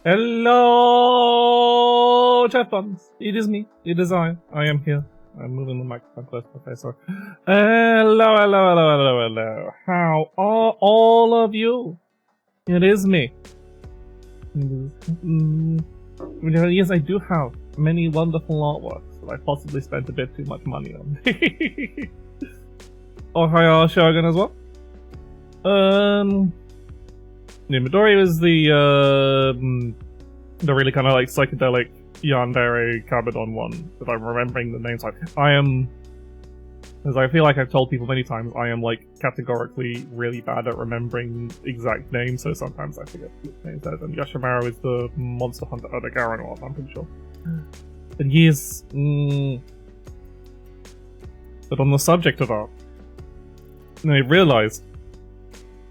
Hello, chat buttons. It is me. It is I. I am here. I'm moving the microphone close to my face. Sorry. Hello. How are all of you? It is me. Yes, I do have many wonderful artworks that I possibly spent a bit too much money on. Oh, hi, Shogun as well. Midori was the really kind of like psychedelic yandere Kabadon one, if I'm remembering the names right. As I feel like I've told people many times, I am like categorically really bad at remembering exact names, so sometimes I forget what names are. And Yoshimaru is the Monster Hunter Odagaran one, I'm pretty sure. And yes, but on the subject of art, I realized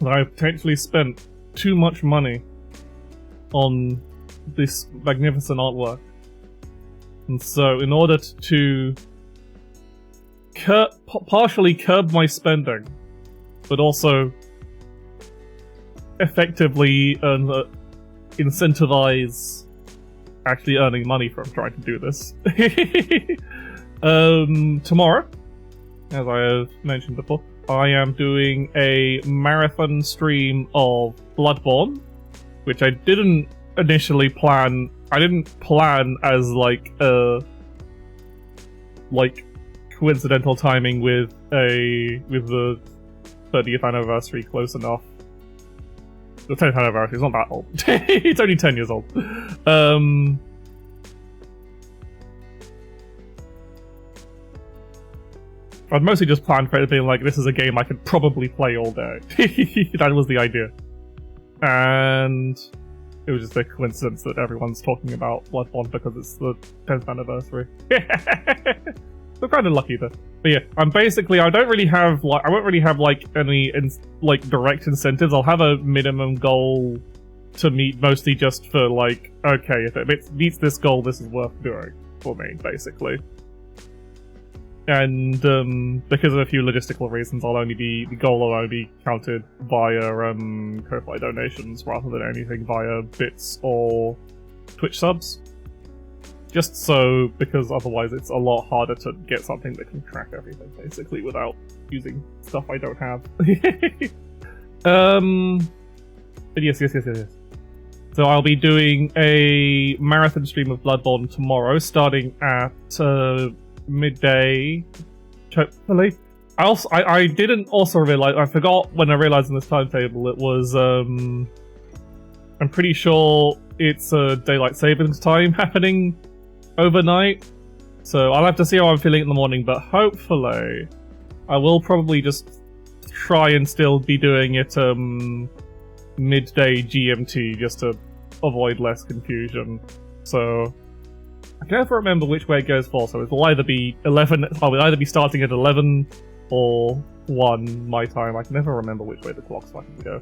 that I potentially spent too much money on this magnificent artwork. And so, in order to partially curb my spending, but also effectively incentivize actually earning money from trying to do this. Tomorrow, as I have mentioned before, I am doing a marathon stream of Bloodborne, which I didn't initially plan. I didn't plan as like coincidental timing with the 30th anniversary close enough. The 10th anniversary is not that old. It's only 10 years old. I'd mostly just planned for it being like, this is a game I could probably play all day. That was the idea. And it was just a coincidence that everyone's talking about Bloodborne because it's the 10th anniversary. So kind of lucky though. But yeah, I won't really have like any direct incentives. I'll have a minimum goal to meet, mostly just for like, okay, if it meets this goal, this is worth doing for me, basically. And because of a few logistical reasons, the goal will only be counted via Ko-Fi donations rather than anything via bits or Twitch subs. Just so, because otherwise it's a lot harder to get something that can track everything, basically, without using stuff I don't have. But yes. So I'll be doing a marathon stream of Bloodborne tomorrow, starting at midday, hopefully. I didn't also realize, I forgot when I realized in this timetable it was, I'm pretty sure it's a daylight savings time happening overnight. So I'll have to see how I'm feeling in the morning, but hopefully I will probably just try and still be doing it midday GMT just to avoid less confusion. So I can never remember which way it goes for, so it'll either be 11. I'll either be starting at 11 or 1 my time. I can never remember which way the clock's fucking go.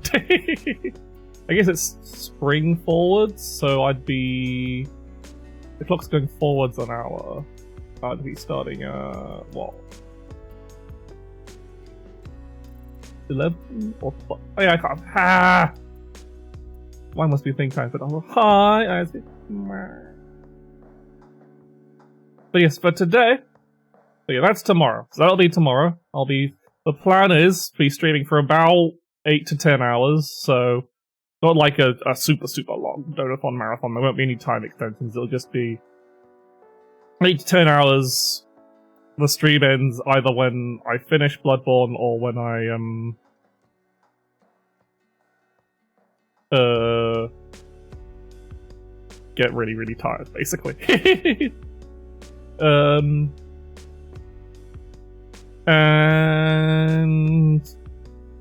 I guess it's spring forwards, so I'd be. The clock's going forwards an hour. I'd be starting what? 11 or 12? Oh yeah, I can't. Ah! Mine must be think time, but hi, I see. But yes, for today, but yeah, that's tomorrow. So that'll be tomorrow. The plan is to be streaming for about 8 to 10 hours, so not like a super long donathon marathon. There won't be any time extensions. It'll just be 8 to 10 hours. The stream ends either when I finish Bloodborne or when I get really tired, basically. And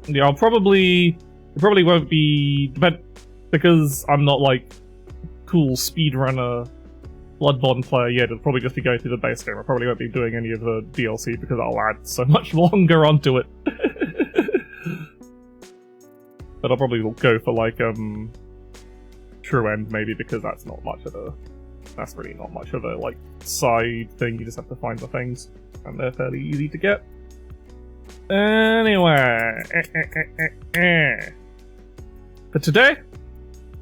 yeah, it probably won't be, but because I'm not like cool speedrunner Bloodborne player yet, it'll probably just be going through the base game. I probably won't be doing any of the DLC because I'll add so much longer onto it. But I'll probably go for like True End maybe, because that's really not much of a like side thing. You just have to find the things, and they're fairly easy to get. Anyway, for today,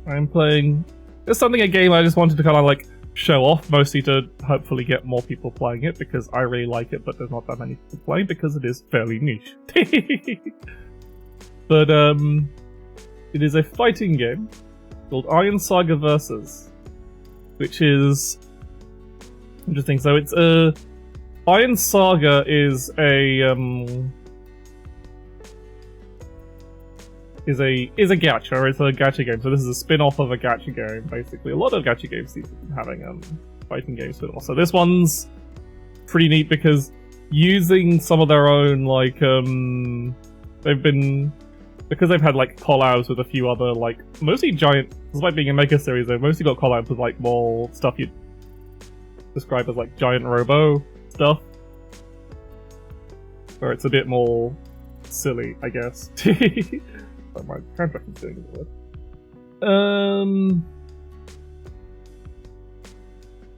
I'm playing it's something, a game I just wanted to kind of like show off, mostly to hopefully get more people playing it, because I really like it, but there's not that many people playing because it is fairly niche. But it is a fighting game called Iron Saga Versus, which is interesting. So it's Iron Saga is a gacha, or it's a gacha game. So this is a spin-off of a gacha game, basically. A lot of gacha games seem to be having fighting games spin-off. So this one's pretty neat because using some of their own, like, because they've had like collabs with a few other, like, mostly giant, despite being a mega series, they've mostly got collabs with like more stuff you'd describe as like giant robo stuff, where it's a bit more silly, I guess. My contract is doing it.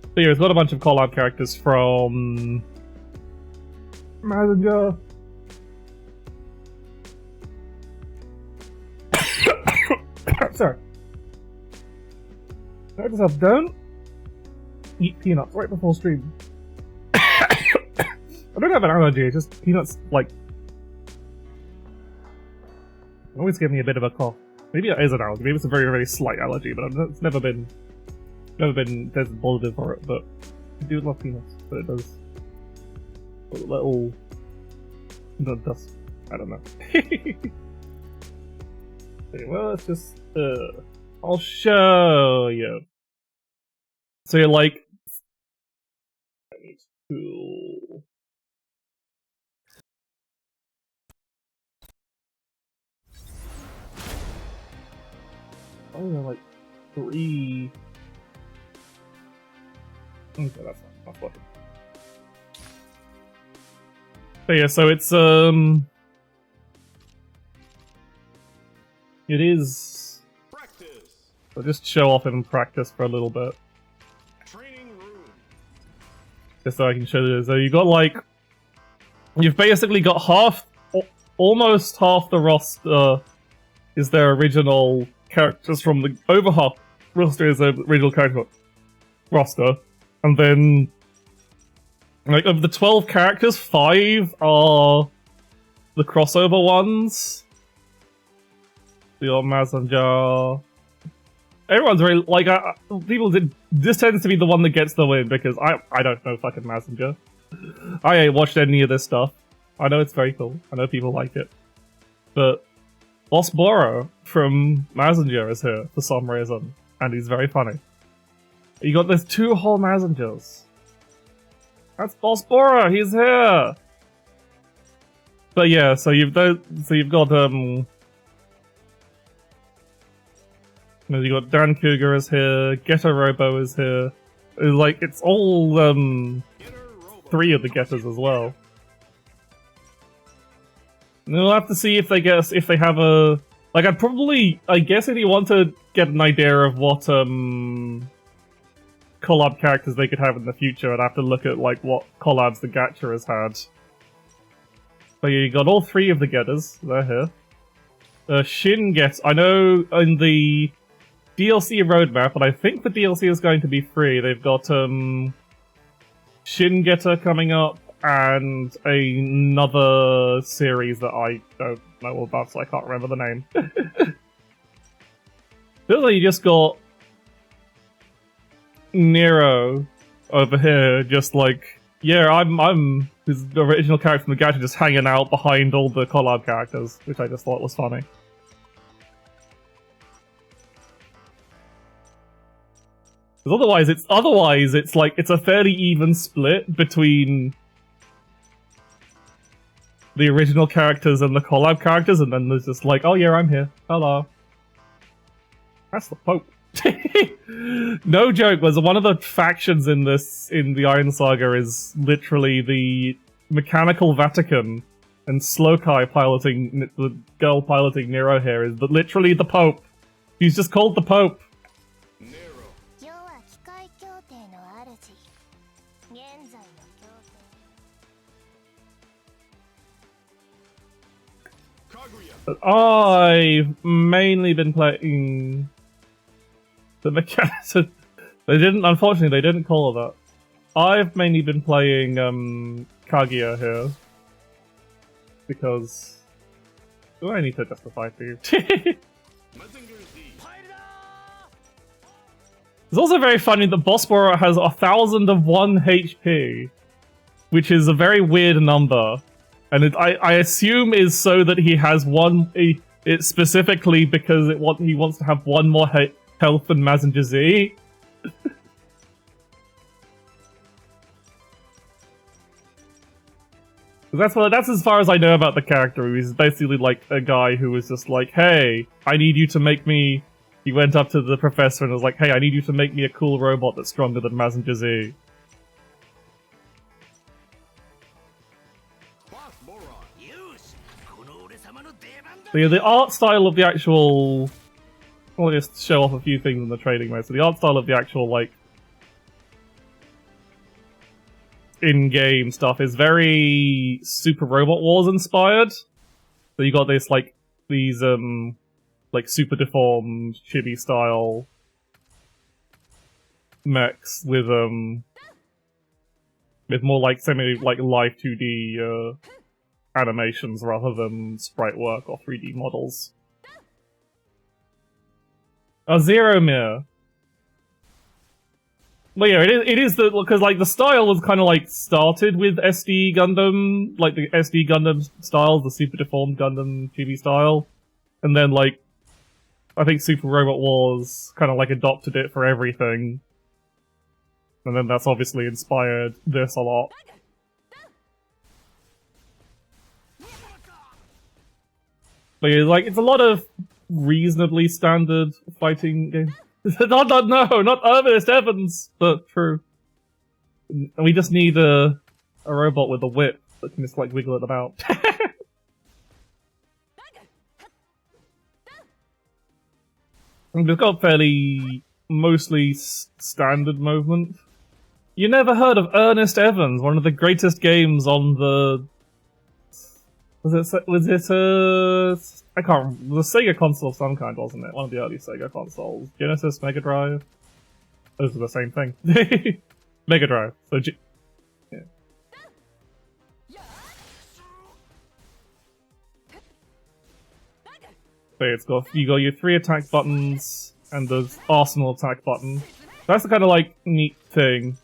So yeah, it's got a bunch of collab characters from Mazinger. Sorry. Note yourself, don't eat peanuts right before stream. I don't have an allergy, it's just peanuts, like, always give me a bit of a cough. Maybe it is an allergy, maybe it's a very, very slight allergy, but it's never been tested positive for it, but I do love peanuts, but it does a little, dust, I don't know. Okay, well, it's just, I'll show you. So you're like, I need to... Oh, like 3. Okay, that's not working. So yeah, so it's it is. Practice. I'll just show off and practice for a little bit. Training room. Just so I can show you. So you got like, you've basically got almost half the roster is their original characters from the over half roster is their original character roster, and then like of the 12 characters, 5 are the crossover ones. The old Mazinger. Everyone's very like people did. This tends to be the one that gets the win because I don't know fucking Mazinger. I ain't watched any of this stuff. I know it's very cool. I know people like it, but Boss Borot from Mazinger is here for some reason, and he's very funny. You got those 2 whole Mazingers. That's Boss Borot. He's here. But yeah, so you've got you got Dan Cougar is here, Getter Robo is here. Like, it's all 3 of the Getters as well. And we'll have to see if they have a like. I guess if you want to get an idea of what collab characters they could have in the future, I'd have to look at like what collabs the gacha has had. But yeah, you got all 3 of the Getters. They're here. Shin gets. I know in the DLC roadmap, and I think the DLC is going to be free. They've got Shin Getter coming up, and another series that I don't know about, so I can't remember the name. Feels like you just got Nero over here, just like, yeah, I'm his original character from the gacha, just hanging out behind all the collab characters, which I just thought was funny. Because otherwise it's like it's a fairly even split between the original characters and the collab characters, and then there's just like, oh yeah, I'm here. Hello. That's the Pope. No joke, was one of the factions in the Iron Saga is literally the Mechanical Vatican, and Slowkai piloting, the girl piloting Nero here is literally the Pope. He's just called the Pope. But I've mainly been playing The mechanics. Unfortunately, they didn't call it that. I've mainly been playing Kaguya here because do I need to justify for you? It's also very funny that Boss Borot has 1001 HP, which is a very weird number, and I assume is so that he has one. It's specifically because he wants to have one more health than Mazinger Z. That's as far as I know about the character. He's basically like a guy who was just like, hey, I need you to make me... He went up to the professor and was like, hey, I need you to make me a cool robot that's stronger than Mazinger Z. So yeah, the art style of the actual... I'll just show off a few things in the trading mode. So the art style of the actual, like, in-game stuff is very Super Robot Wars inspired. So you got this, like, these, like, super deformed, chibi style mechs with more, like, like, live 2D, animations rather than sprite work or 3D models. Zero Mirror. But yeah, it is because like the style was kind of like started with SD Gundam, like the SD Gundam styles, the super deformed Gundam chibi style, and then like I think Super Robot Wars kind of like adopted it for everything, and then that's obviously inspired this a lot. But yeah, like it's a lot of reasonably standard fighting games. Not Ernest Evans, but true. And we just need a robot with a whip that can just like wiggle it about. And we've got fairly mostly standard movement. You never heard of Ernest Evans, one of the greatest games on the... Was it I can't remember. It was a Sega console of some kind, wasn't it? One of the early Sega consoles. Genesis, Mega Drive? Those are the same thing. Mega Drive. So yeah. So it's got, you got your 3 attack buttons, and the arsenal attack button. That's the kind of like neat thing,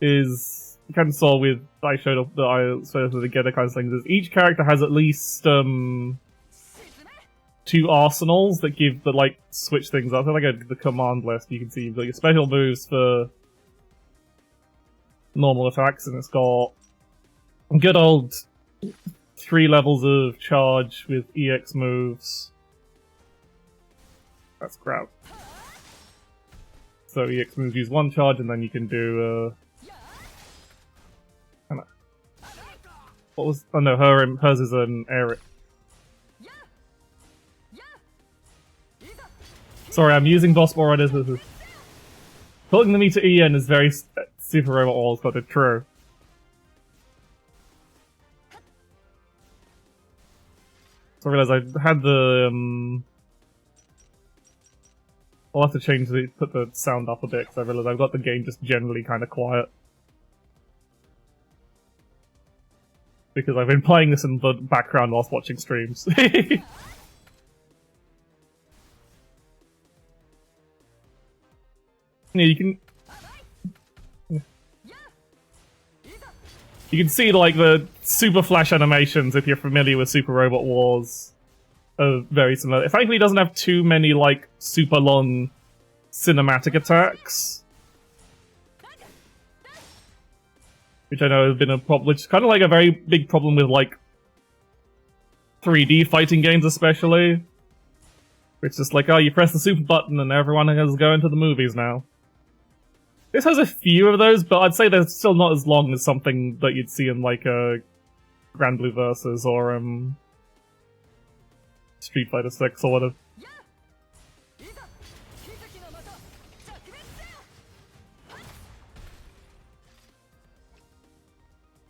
is... You kind of saw with, I showed with the Getter kind of things, is each character has at least, 2 arsenals that like, switch things up. So like the command list, you can see you've got your special moves for normal attacks, and it's got good old 3 levels of charge with EX moves. That's crap. So EX moves use 1 charge, and then you can do, what was... Oh no, hers is an air... Sorry, I'm using Boss Borot as this. Talking to me to EN is very Super Robot Wars, but it's true. So I realised I had the... I'll have to put the sound up a bit, because I realised I've got the game just generally kind of quiet. Because I've been playing this in the background whilst watching streams. Yeah, you can see like the super flash animations if you're familiar with Super Robot Wars are very similar. It thankfully doesn't have too many like super long cinematic attacks, which I know has been a problem, which is kind of like a very big problem with like 3D fighting games especially. It's just like, oh, you press the super button and everyone has to go into the movies now. This has a few of those, but I'd say they're still not as long as something that you'd see in like Grand Blue Versus or Street Fighter 6 or whatever.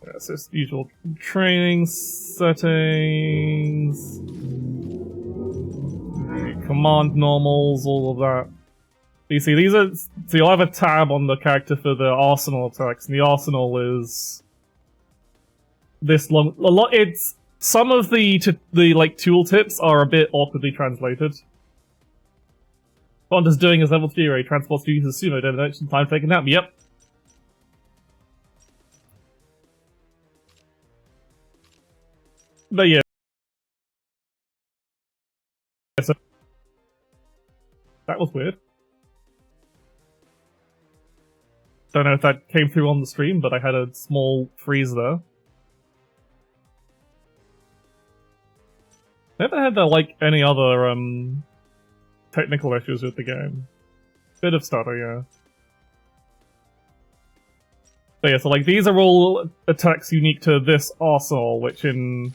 Yeah, it's just usual training settings, command normals, all of that. You see, these are... So you'll have a tab on the character for the arsenal attacks, and the arsenal is... this long... A lot... It's... Some of the like, tooltips are a bit awkwardly translated. Bond is doing his level 3 raid, transports duties as sumo, donation time taken nap. Yep. But yeah. So, that was weird. Don't know if that came through on the stream, but I had a small freeze there. Never had like any other technical issues with the game. Bit of stutter, yeah. But yeah, so like these are all attacks unique to this arsenal, which in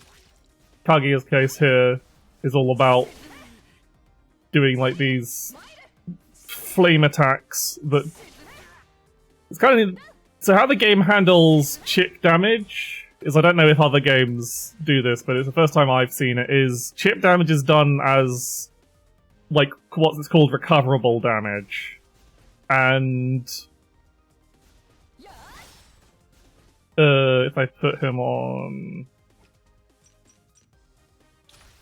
Kaguya's case here is all about doing like these flame attacks that... It's kind of... So how the game handles chip damage is, I don't know if other games do this, but it's the first time I've seen it, is chip damage is done as like what's called recoverable damage. And if I put him on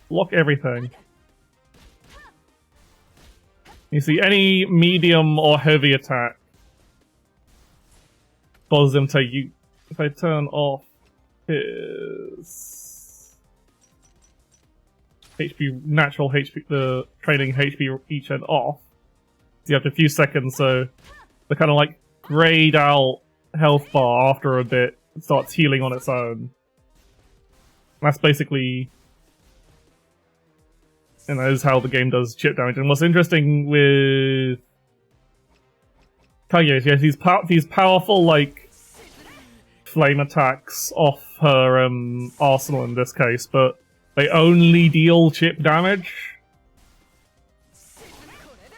block everything. You see, any medium or heavy attack causes him to take you. If I turn off his HP, natural HP, the training HP each end off, you have a few seconds, so the kind of like grayed out health bar after a bit starts healing on its own. That's basically, and that is how the game does chip damage. And what's interesting with Kaguya is, yes, these powerful like flame attacks off her arsenal in this case, but they only deal chip damage.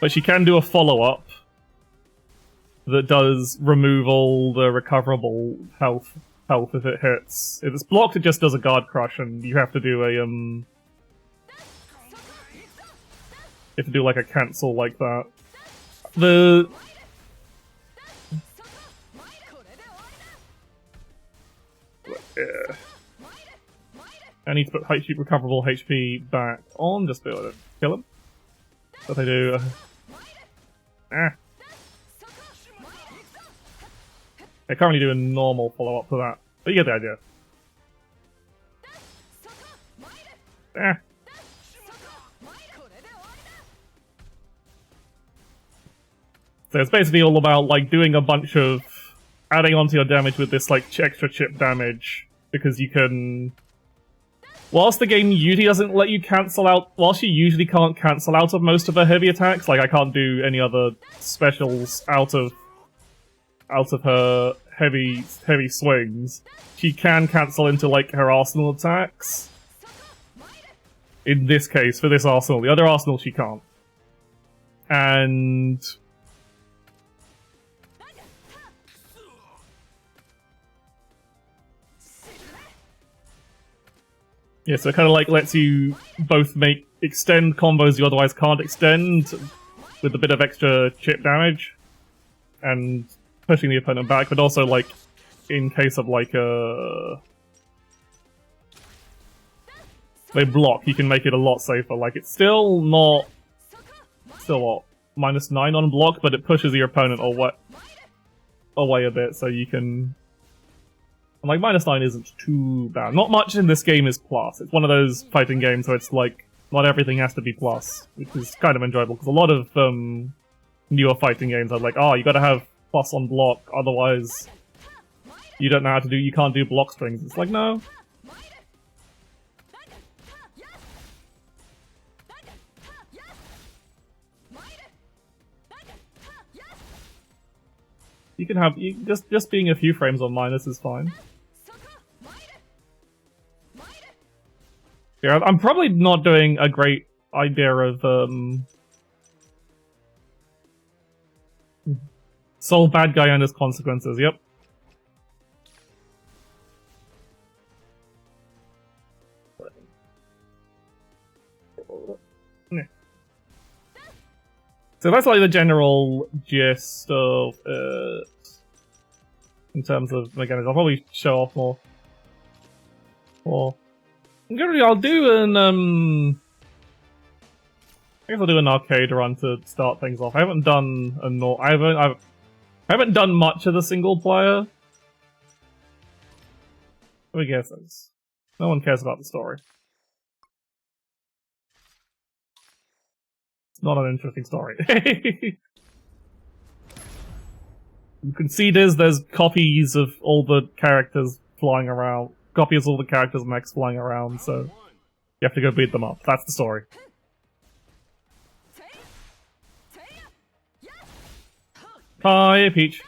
But she can do a follow-up that does remove all the recoverable health if it hits. If it's blocked, it just does a guard crush, and you have to do a you have to do like a cancel like that. Yeah. I need to put HP, recoverable HP back on, just be able to kill him. What they do. I can't really do a normal follow-up to that, but you get the idea. So it's basically all about like doing a bunch of adding onto your damage with this like extra chip damage, because you can... Whilst the game usually doesn't let you cancel out, whilst you usually can't cancel out of most of her heavy attacks, like I can't do any other specials out of her heavy swings, she can cancel into like her arsenal attacks. In this case, for this arsenal, the other arsenal she can't. And yeah, so it kind of like lets you both extend combos you otherwise can't extend with a bit of extra chip damage and pushing the opponent back, but also like in case of like they block, you can make it a lot safer. Like it's still what, -9 on block, but it pushes your opponent away a bit, so you can... And like -9 isn't too bad. Not much in this game is plus. It's one of those fighting games where it's like not everything has to be plus, which is kind of enjoyable because a lot of newer fighting games are like, oh, you gotta have plus on block, otherwise you don't know how to do. You can't do block strings. It's like, no. You can have just being a few frames on minus is fine. Yeah, I'm probably not doing a great idea of solve bad guy and his consequences. Yep. So that's like the general gist of it. In terms of mechanics, I'll probably show off more. Or I'll do an I guess I'll do an arcade run to start things off. I haven't done I haven't done much of the single player. Let me guess this. No one cares about the story. It's not an interesting story. You can see there's copies of all the characters flying around. Copies of all the characters' mechs flying around, so you have to go beat them up. That's the story. Hi, Peach.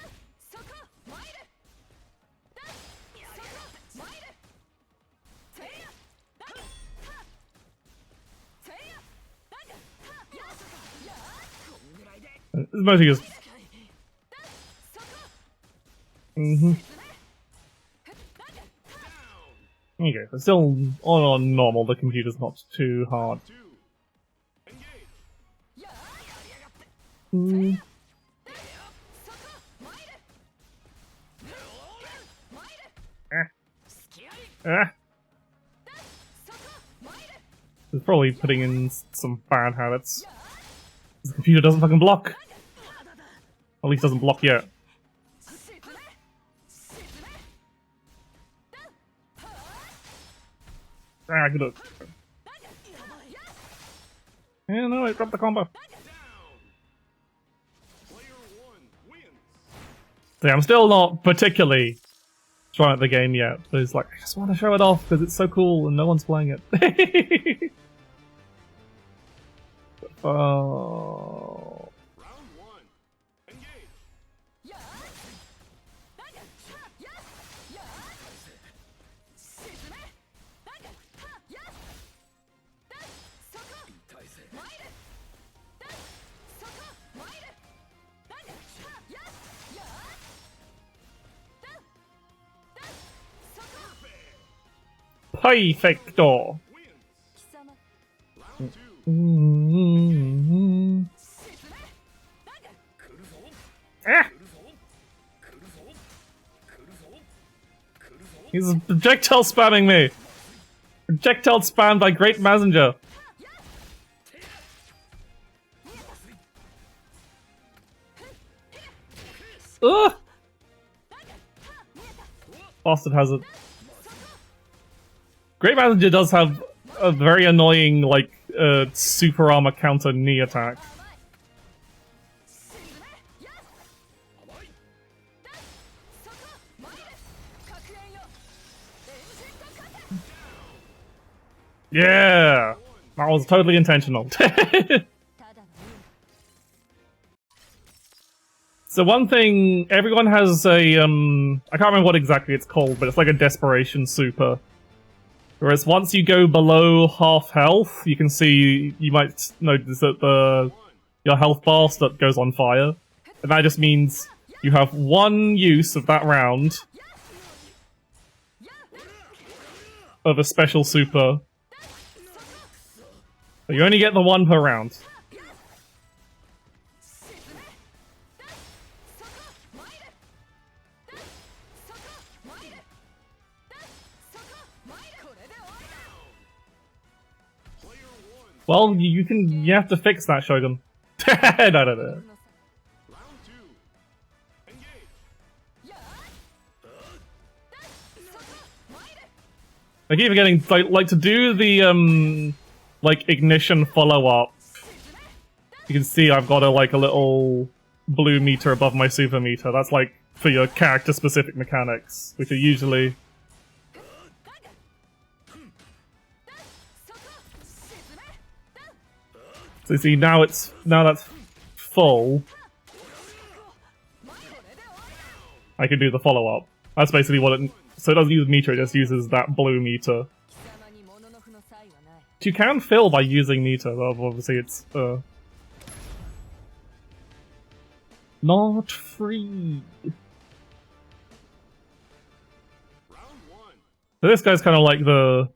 It's mostly just... Okay, but still on normal, the computer's not too hard. It's probably putting in some bad habits. The computer doesn't fucking block! At least doesn't block yet. Ah, good look. Yeah, no, I dropped the combo. Yeah, I'm still not particularly trying at the game yet, but it's like, I just want to show it off because it's so cool and no one's playing it. Oh. Perfecto. Ah! He's projectile spamming me. Projectile spammed by Great Mazinger. Ugh! Bastard has it. Great Mazinger does have a very annoying, like, super armor counter knee attack. Yeah! That was totally intentional. So one thing, everyone has a, I can't remember what exactly it's called, but it's like a desperation super. Whereas once you go below half health, you can see, you might notice that your health bar goes on fire. And that just means you have one use of that round of a special super. But you only get the one per round. Well, you have to fix that, Shogun. No. I keep forgetting, like to do the, like, ignition follow-up. You can see I've got a little blue meter above my super meter. That's, like, for your character-specific mechanics, which are usually... So you see, now that's full. I can do the follow-up. That's basically what it... So it doesn't use meter, it just uses that blue meter. You can fill by using meter, though obviously it's, not free. So this guy's kind of like the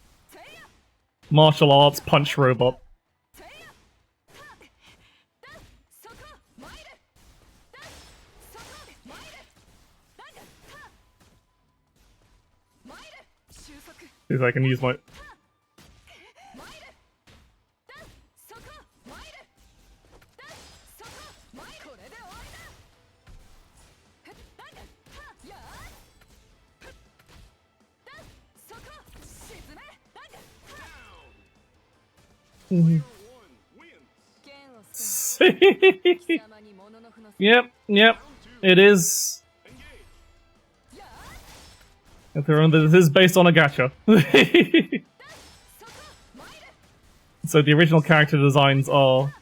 martial arts punch robot. See if I can use my... Yep, it is. This is based on a gacha. So the original character designs are...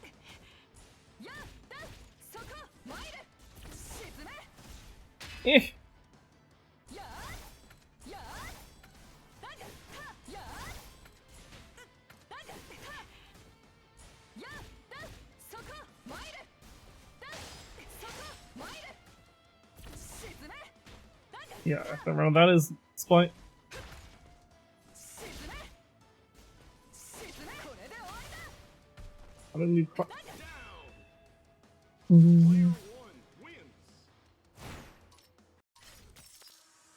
Eh. Yeah, I don't remember that is spite. I don't need quite.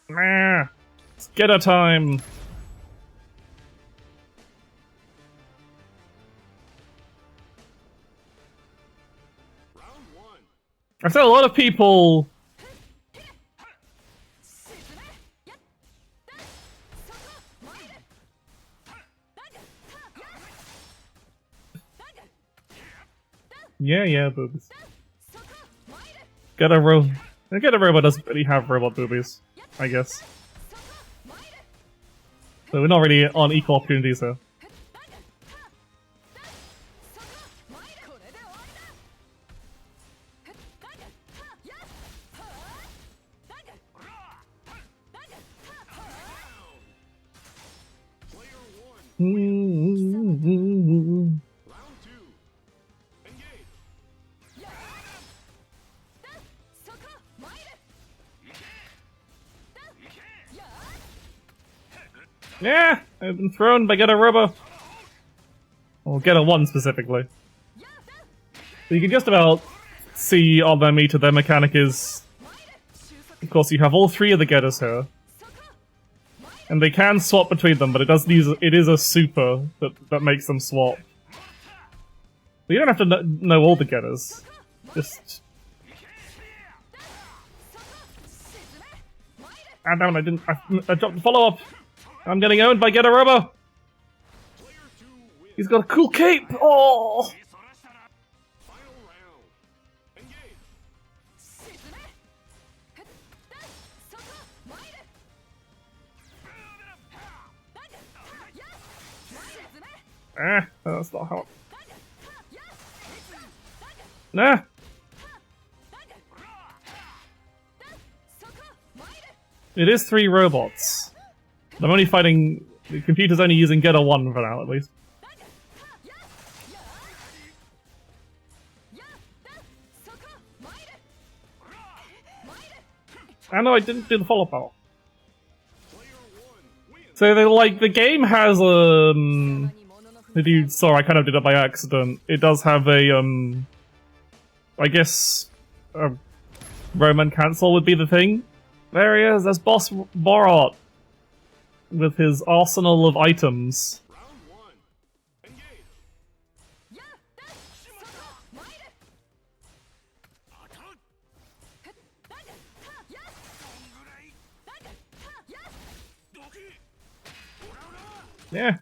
Nah, it's getter time. I said a lot of people. Yeah, boobies. Getter robot doesn't really have robot boobies, I guess. So we're not really on equal opportunities here. Yeah, I've been thrown by Getter Robo. Or Getter 1 specifically. So you can just about see on their meter their mechanic is... Of course you have all three of the Getters here. And they can swap between them, but it is a super that makes them swap. So you don't have to know all the Getters. Just... Ah damn it, I dropped the follow-up! I'm getting owned by Getter Robo! He's got a cool cape! Oh! Ah, that's not how... Nah! It is 3 robots. I'm only fighting... The computer's only using Getter 1 for now, at least. I know I didn't do the follow power. So the game has if you saw, I kind of did it by accident. It does have a I guess a Roman cancel would be the thing. There he is, there's Boss Borot with his arsenal of items. Yeah.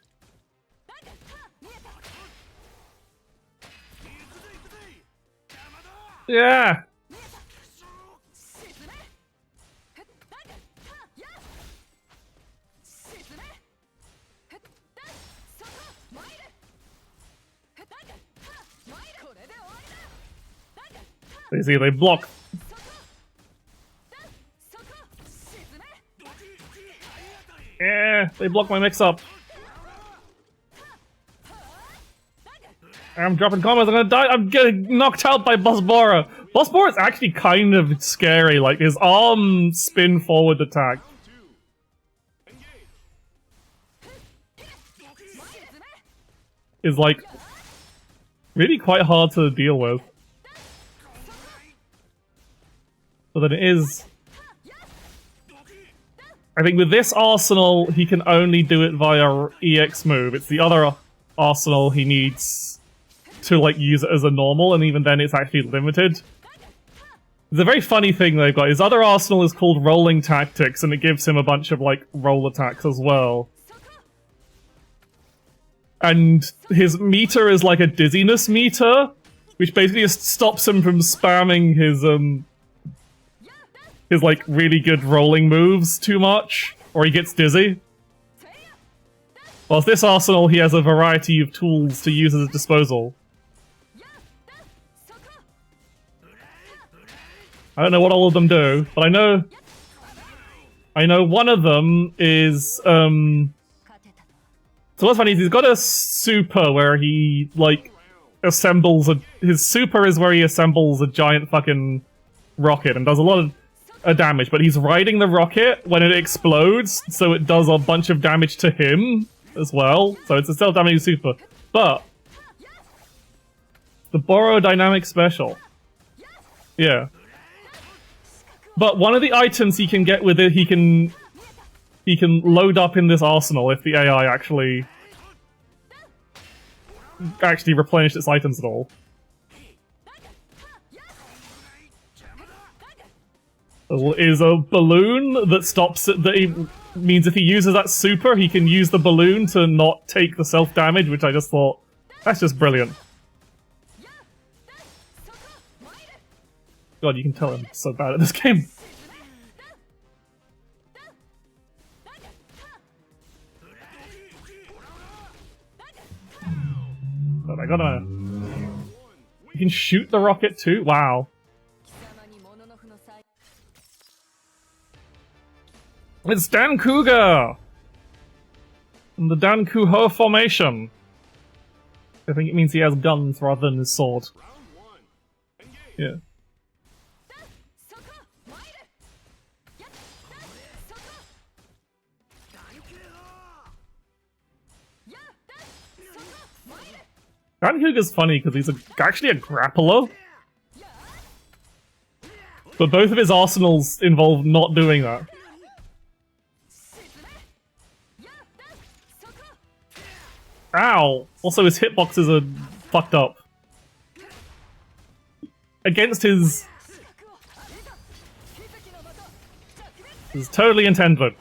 Yeah. You see, they block. Yeah, they block my mix-up. I'm dropping combos, I'm gonna die, I'm getting knocked out by Boss Bora. Boss Bora is actually kind of scary, like his arm spin forward attack. Is like really quite hard to deal with. But then it is I think with this arsenal, he can only do it via EX move. It's the other arsenal he needs to, like, use it as a normal, and even then it's actually limited. There's a very funny thing they've got. His other arsenal is called Rolling Tactics, and it gives him a bunch of, like, roll attacks as well. And his meter is like a dizziness meter, which basically just stops him from spamming his like really good rolling moves too much, or he gets dizzy. Whilst this arsenal, he has a variety of tools to use at his disposal. I don't know what all of them do, but I know one of them is so what's funny is he's got a super where he, like, assembles his super is where he assembles a giant fucking rocket and does a lot of damage, but he's riding the rocket when it explodes, so it does a bunch of damage to him as well. So it's a self-damaging super. But the Borot dynamic special. Yeah. But one of the items he can get with it, he can load up in this arsenal if the AI actually replenished its items at all. Is a balloon that stops it, means if he uses that super, he can use the balloon to not take the self-damage, which I just thought, that's just brilliant. God, you can tell I'm so bad at this game. But I gotta... You can shoot the rocket too? Wow. It's Dan Kuga! In the Dan Kuho formation. I think it means he has guns rather than his sword. Yeah. Dan Kuga's funny because he's actually a grappler. But both of his arsenals involve not doing that. Ow! Also, his hitboxes are fucked up. Against his... It's totally intended.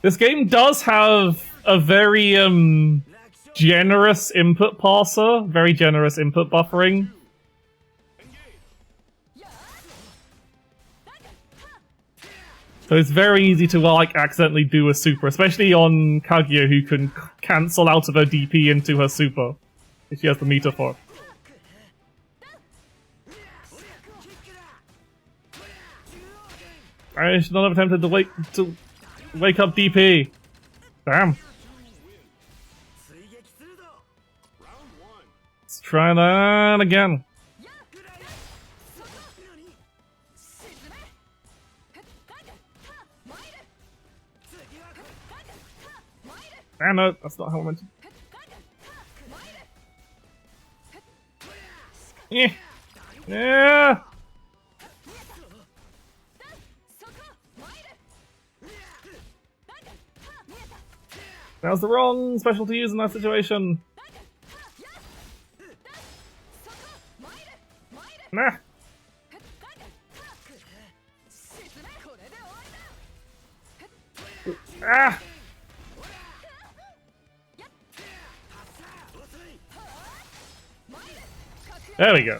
This game does have a very, generous input parser. Very generous input buffering. So it's very easy to, like, accidentally do a super, especially on Kaguya, who can cancel out of her DP into her super, if she has the meter for it. I should not have attempted to wake up DP. Damn. Let's try that again. Ah, no, that's not how I meant to. Yeah. Yeah. That was the wrong special to use in that situation. Nah. Ah. There we go.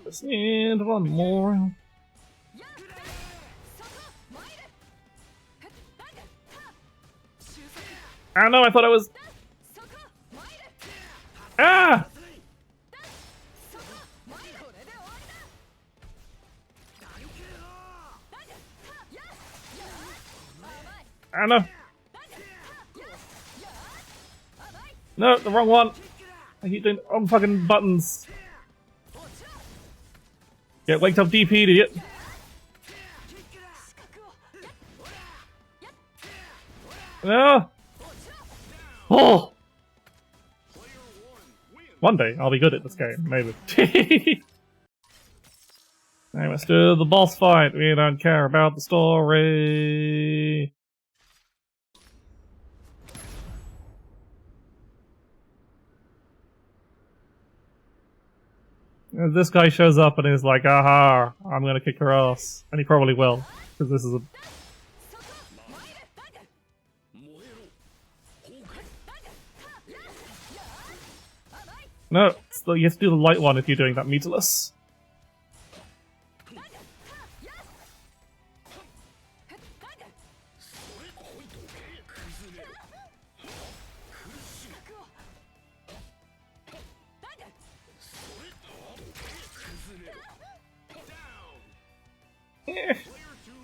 Just need one more. Ah, no, I thought I was... Ah! Ah, no. No, the wrong one. I keep doing wrong fucking buttons. Get waked up DP, idiot. No. Oh. One day, I'll be good at this game, maybe. Anyway, let's do the boss fight. We don't care about the story. And this guy shows up and is like, aha, I'm gonna kick her ass. And he probably will, because this is a... No, you have to do the light one if you're doing that meterless.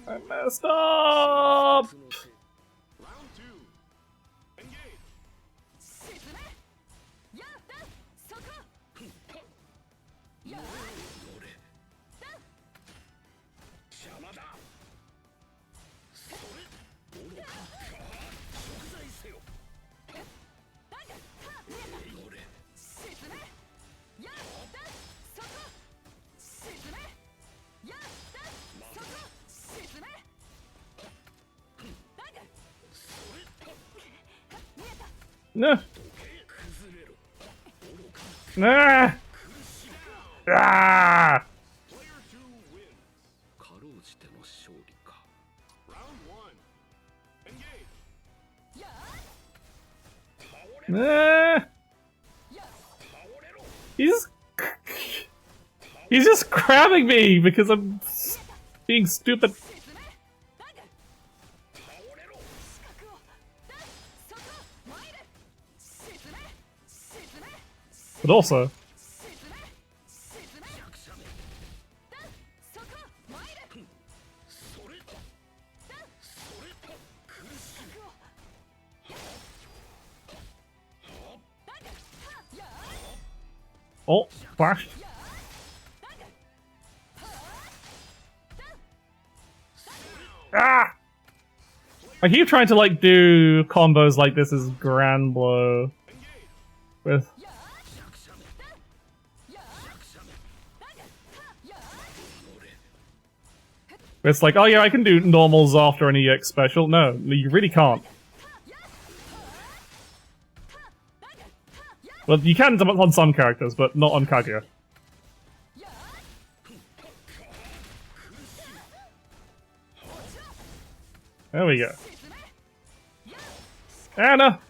I messed up! No! Nah! Ah! Nah! He's just crabbing me because I'm being stupid. But also... Oh, flashed. Ah! I keep trying to like do combos like this as Grand Blow with... It's like, oh yeah, I can do normals after an EX special. No, you really can't. Well, you can on some characters, but not on Kaguya. There we go. Anna!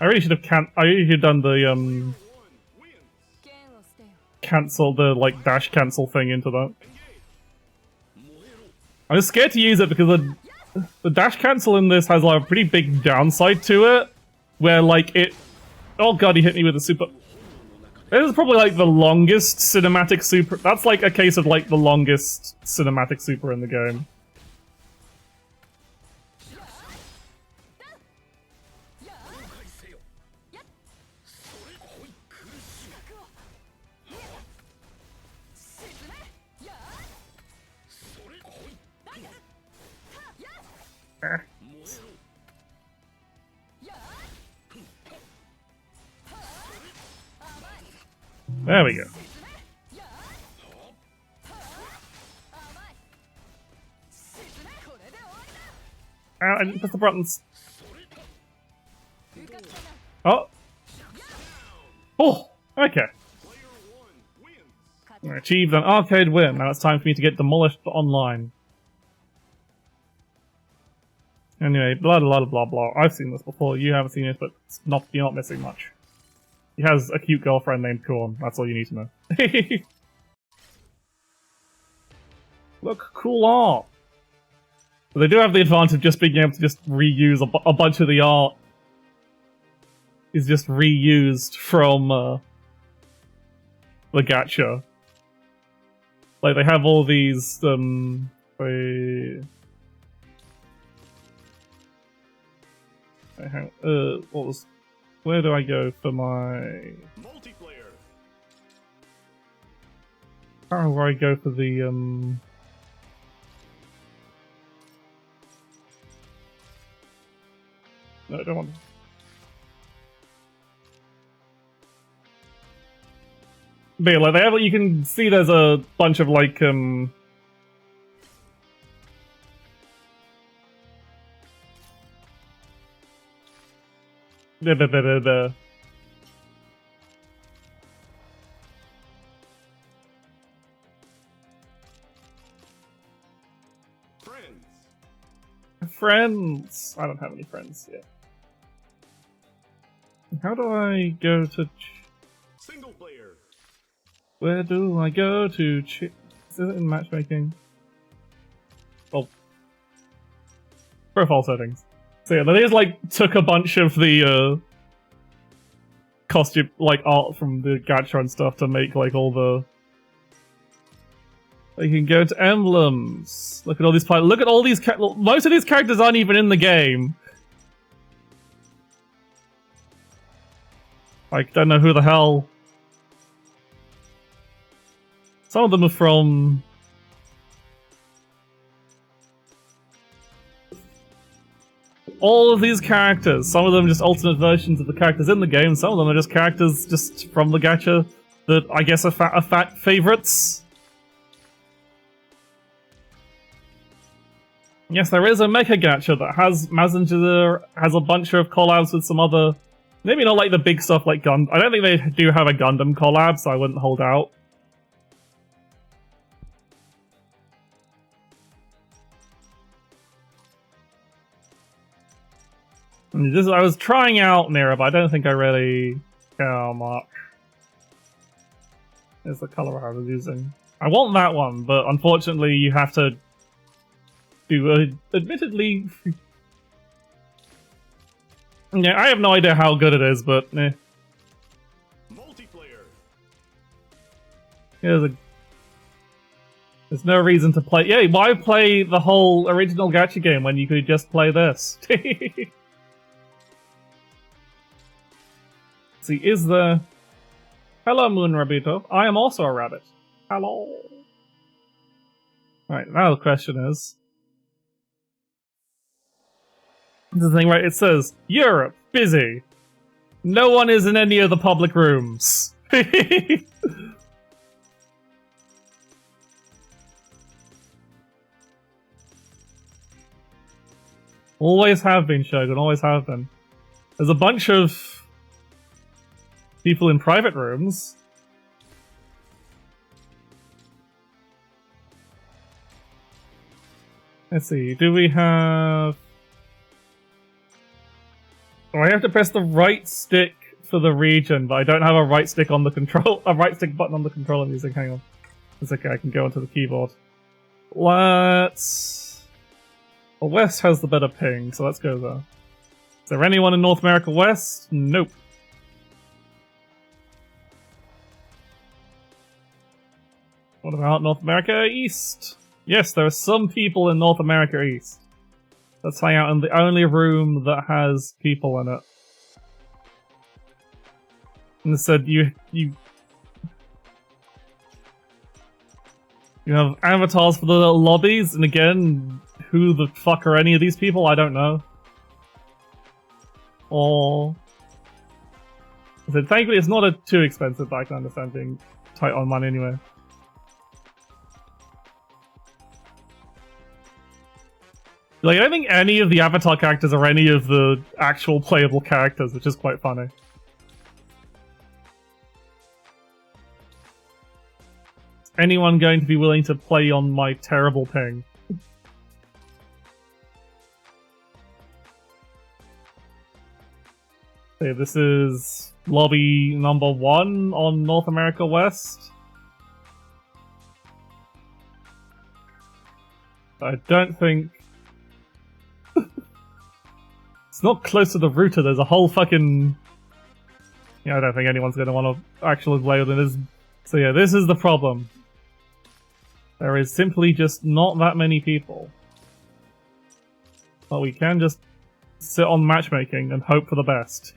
I really should have done the cancel the like dash cancel thing into that. I'm just scared to use it because the dash cancel in this has like a pretty big downside to it, where like it... Oh god, he hit me with a super... This is probably like the longest cinematic super... That's like a case of like the longest cinematic super in the game. There we go. I didn't press the buttons. Oh. Oh, okay. I achieved an arcade win. Now it's time for me to get demolished online. Anyway, blah blah blah blah. I've seen this before. You haven't seen it, but you're not missing much. He has a cute girlfriend named Korn. That's all you need to know. Look, cool art. But they do have the advantage of just being able to just reuse a bunch of the art. Is just reused from the gacha. Like they have all these what was... Where do I go for my... Multiplayer. How do I go for the, No, I don't want to. But yeah, like, they have, you can see there's a bunch of, like, the friends. I don't have any friends yet. How do I go to single player? Where do I go to is it in matchmaking? Oh. Profile settings. So yeah, they just like took a bunch of the costume like art from the gacha and stuff to make like all the. You can go to emblems. Look at all these. Look at all these. Most of these characters aren't even in the game. Like, don't know who the hell. Some of them are from. All of these characters. Some of them just alternate versions of the characters in the game. Some of them are just characters just from the gacha that I guess are fat favorites. Yes, there is a mecha gacha that has Mazinger, has a bunch of collabs with some other. Maybe not like the big stuff like Gundam. I don't think they do have a Gundam collab, so I wouldn't hold out. I was trying out Mira, but I don't think I really care much. Here's the color I was using. I want that one, but unfortunately you have to do admittedly. Yeah, I have no idea how good it is, but eh. Multiplayer. There's no reason to play. Yeah, why play the whole original gacha game when you could just play this? See, is there... Hello, Moon Rabbito. I am also a rabbit. Hello. Right, now the question is... The thing, right, it says, Europe, busy. No one is in any of the public rooms. Always have been, Shogun, always have been. There's a bunch of people in private rooms. Let's see, do we have... Oh, I have to press the right stick for the region, but I don't have a right stick on the control. A right stick button on the controller I'm using. Hang on. It's okay, I can go onto the keyboard. Let's... Well, West has the better ping, so let's go there. Is there anyone in North America West? Nope. What about North America East? Yes, there are some people in North America East. Let's hang out in the only room that has people in it. And it said you have avatars for the lobbies, and again, who the fuck are any of these people? I don't know. Or... I said, thankfully it's not too expensive, but I can understand being tight on money anyway. Like, I don't think any of the avatar characters are any of the actual playable characters, which is quite funny. Is anyone going to be willing to play on my terrible ping? Okay, this is lobby number 1 on North America West. I don't think... It's not close to the router, there's a whole fucking... Yeah, I don't think anyone's going to want to actually play with it. So yeah, this is the problem. There is simply just not that many people. But we can just sit on matchmaking and hope for the best.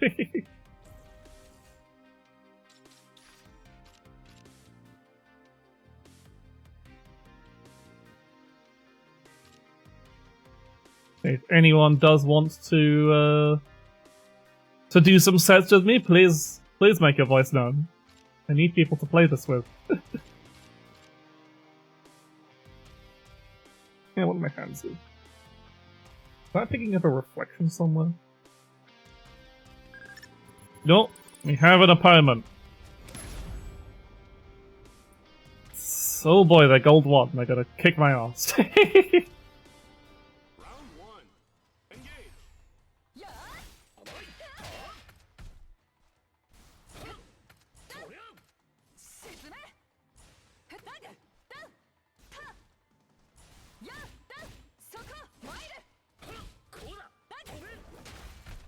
If anyone does want to to do some sets with me, please make your voice known. I need people to play this with. Yeah, what do my hands do? Is that picking up a reflection somewhere? Nope, we have an opponent. Oh boy, they're gold 1. They're gonna kick my ass. Round 1. Engage.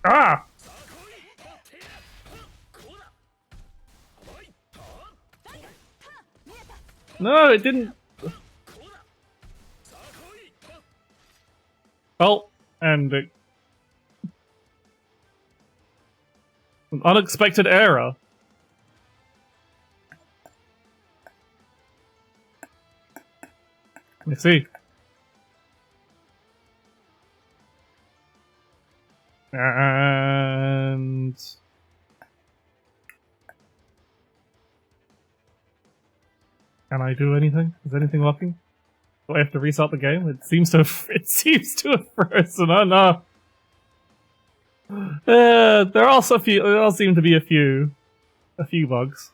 Ah! No, it didn't. Oh, and an unexpected error. Let me see. And can I do anything? Is anything working? Do I have to restart the game? It seems to have frozen. Oh no. There all seem to be a few bugs.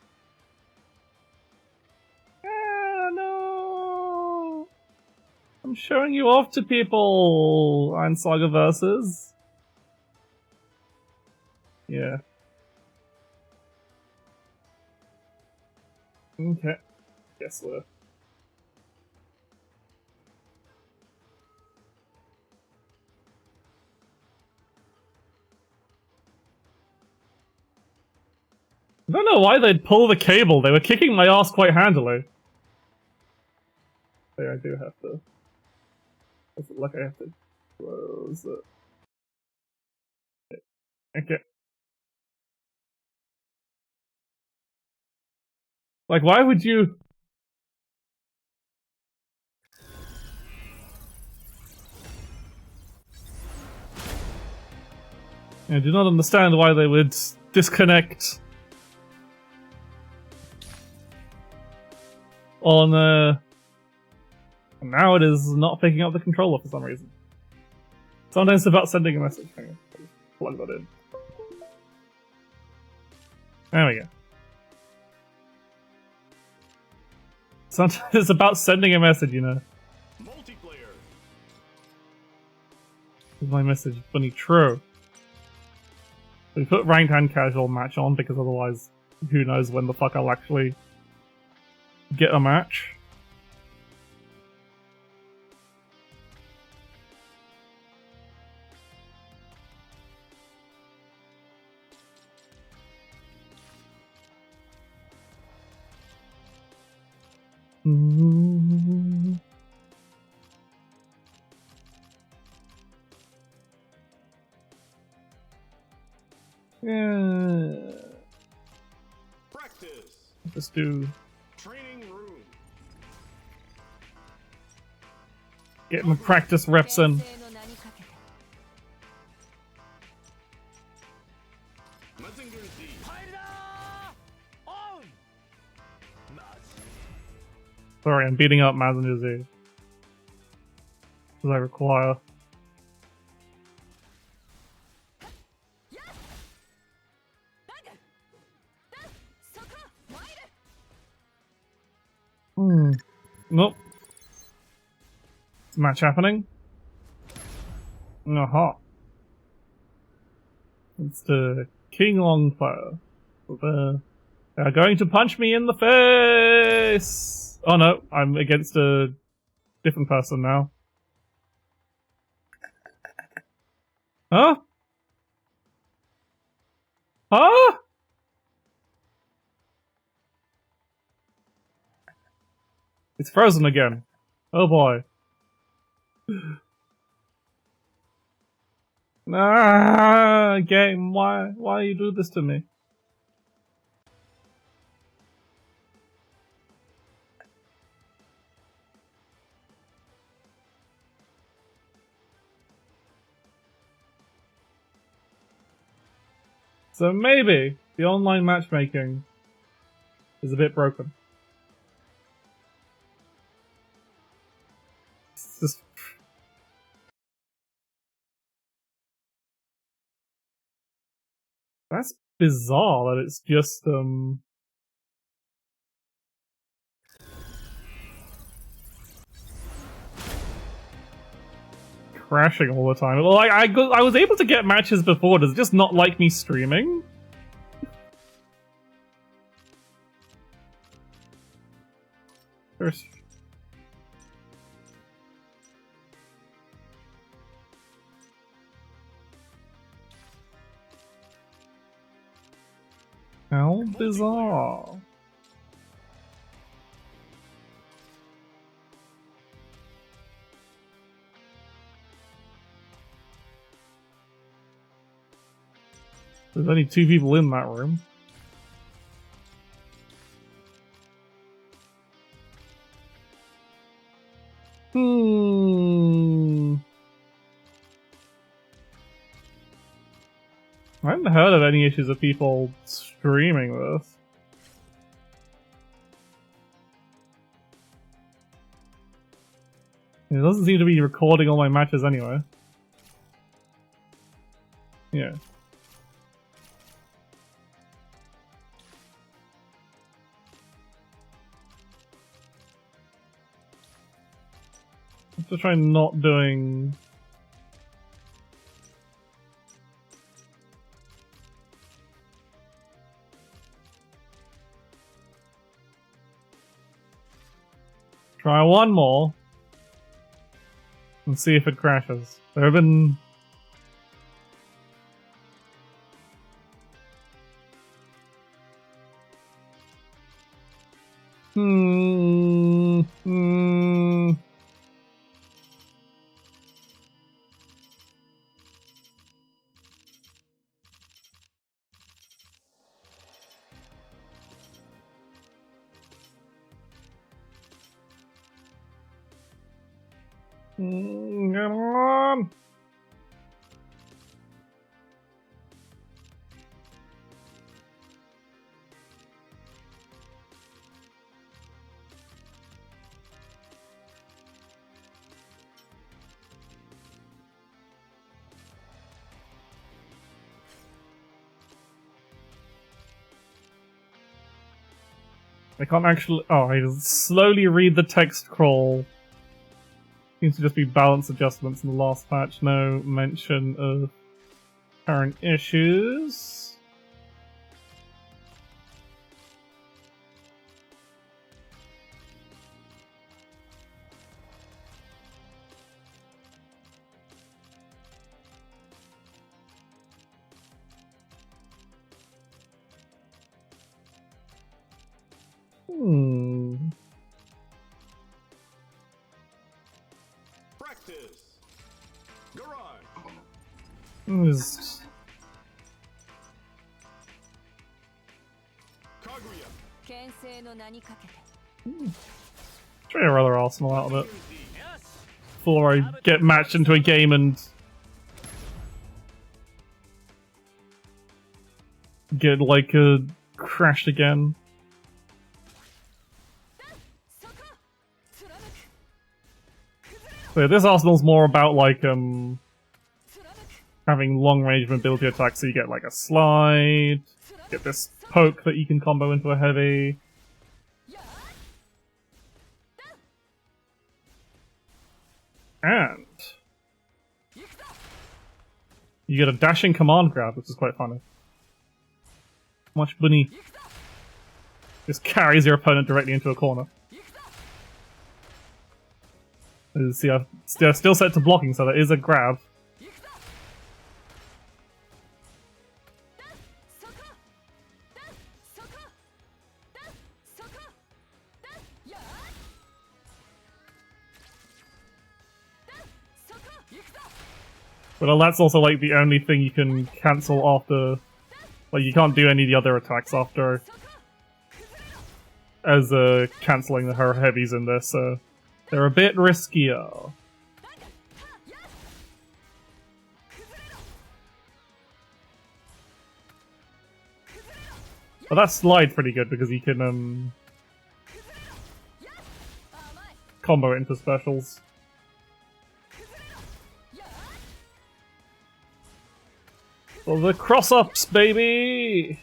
No. I'm showing you off to people on Saga versus. Yeah. Okay. Guess we're. I don't know why they'd pull the cable. They were kicking my ass quite handily. I do have to. Does it look like I have to close it? Okay. Like, why would you? I do not understand why they would disconnect on now it is not picking up the controller for some reason. Sometimes it's about sending a message. Hang on, plug that in. There we go. Sometimes it's about sending a message, you know. Multiplayer. Is my message funny? True. We put ranked and casual match on because otherwise, who knows when the fuck I'll actually get a match. Yeah. Practice. Let's do Training room. get my practice reps in. Mazinger Z. Sorry, I'm beating up Mazinger Z. As I require. Nope. Is a match happening? Aha. It's the King Longfire. They're going to punch me in the face! Oh no, I'm against a different person now. Huh? Huh? It's frozen again. Oh boy. Ah, game, why you do this to me? So maybe the online matchmaking is a bit broken. It's just... That's bizarre that it's just, crashing all the time. Like, I was able to get matches before, does it just not like me streaming? There's... How bizarre. There's only 2 people in that room. I haven't heard of any issues of people streaming this. It doesn't seem to be recording all my matches anyway. Yeah. Let's just try not doing... Try one more. And see if it crashes. There have been... Come on! I can't actually... Oh, I just slowly read the text crawl. Seems to just be balance adjustments in the last patch. No mention of current issues. Practice. Garage. Kaguya. Try a rather arsenal out of it before I get matched into a game and get like crashed again. So yeah, this arsenal's more about like having long range mobility attacks, so you get like a slide, get this poke that you can combo into a heavy. And you get a dashing command grab, which is quite funny. Much bunny. Just carries your opponent directly into a corner. See, they're still set to blocking, so there is a grab. But that's also like the only thing you can cancel after. Like you can't do any of the other attacks after as cancelling her heavies in this, so they're a bit riskier. But that slide's pretty good because you can combo it into specials. For the cross-ups, baby!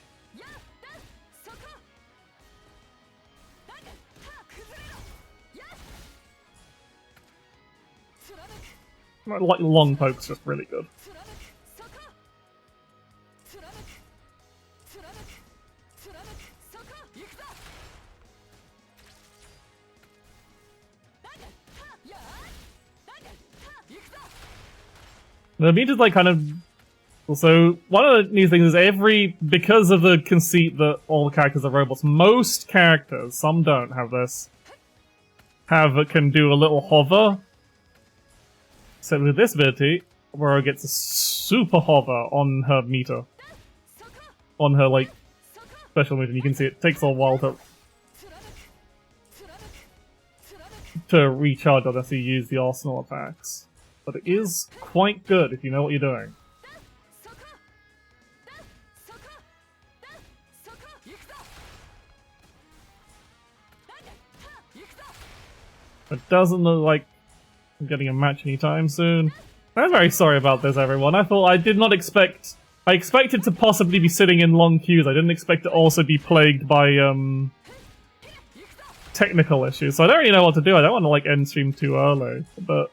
Like long poke's just really good. The meter's like kind of... Also, one of the new things is because of the conceit that all the characters are robots, most characters, some don't have this, can do a little hover. Except with this ability, where gets a super hover on her meter. On her, like, special move, and you can see it takes a while to recharge unless you use the arsenal attacks. But it is quite good if you know what you're doing. It doesn't look like I'm getting a match anytime soon. I'm very sorry about this, everyone. I did not expect... I expected to possibly be sitting in long queues. I didn't expect to also be plagued by, technical issues. So I don't really know what to do. I don't want to, like, end stream too early, but...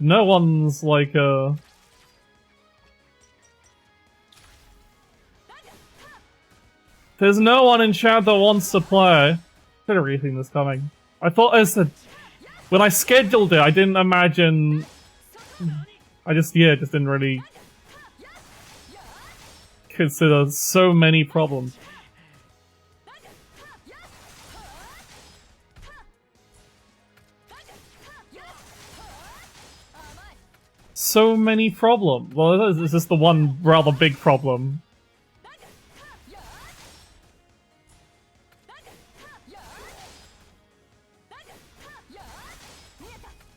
No one's, like, There's no one in chat that wants to play. I should have really seen this coming. I thought when I scheduled it, I didn't imagine... I just didn't really consider so many problems. So many problems. Well, this is the one rather big problem.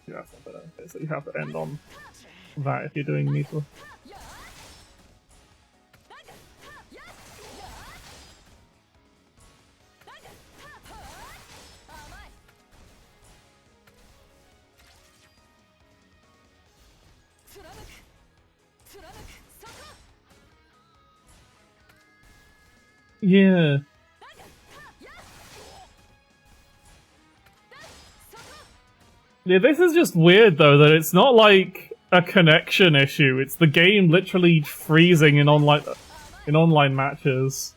Yeah, that's not better. Okay, so you have to end on that if you're doing Mita. Yeah. Yeah, this is just weird though, that it's not like a connection issue, it's the game literally freezing in online matches.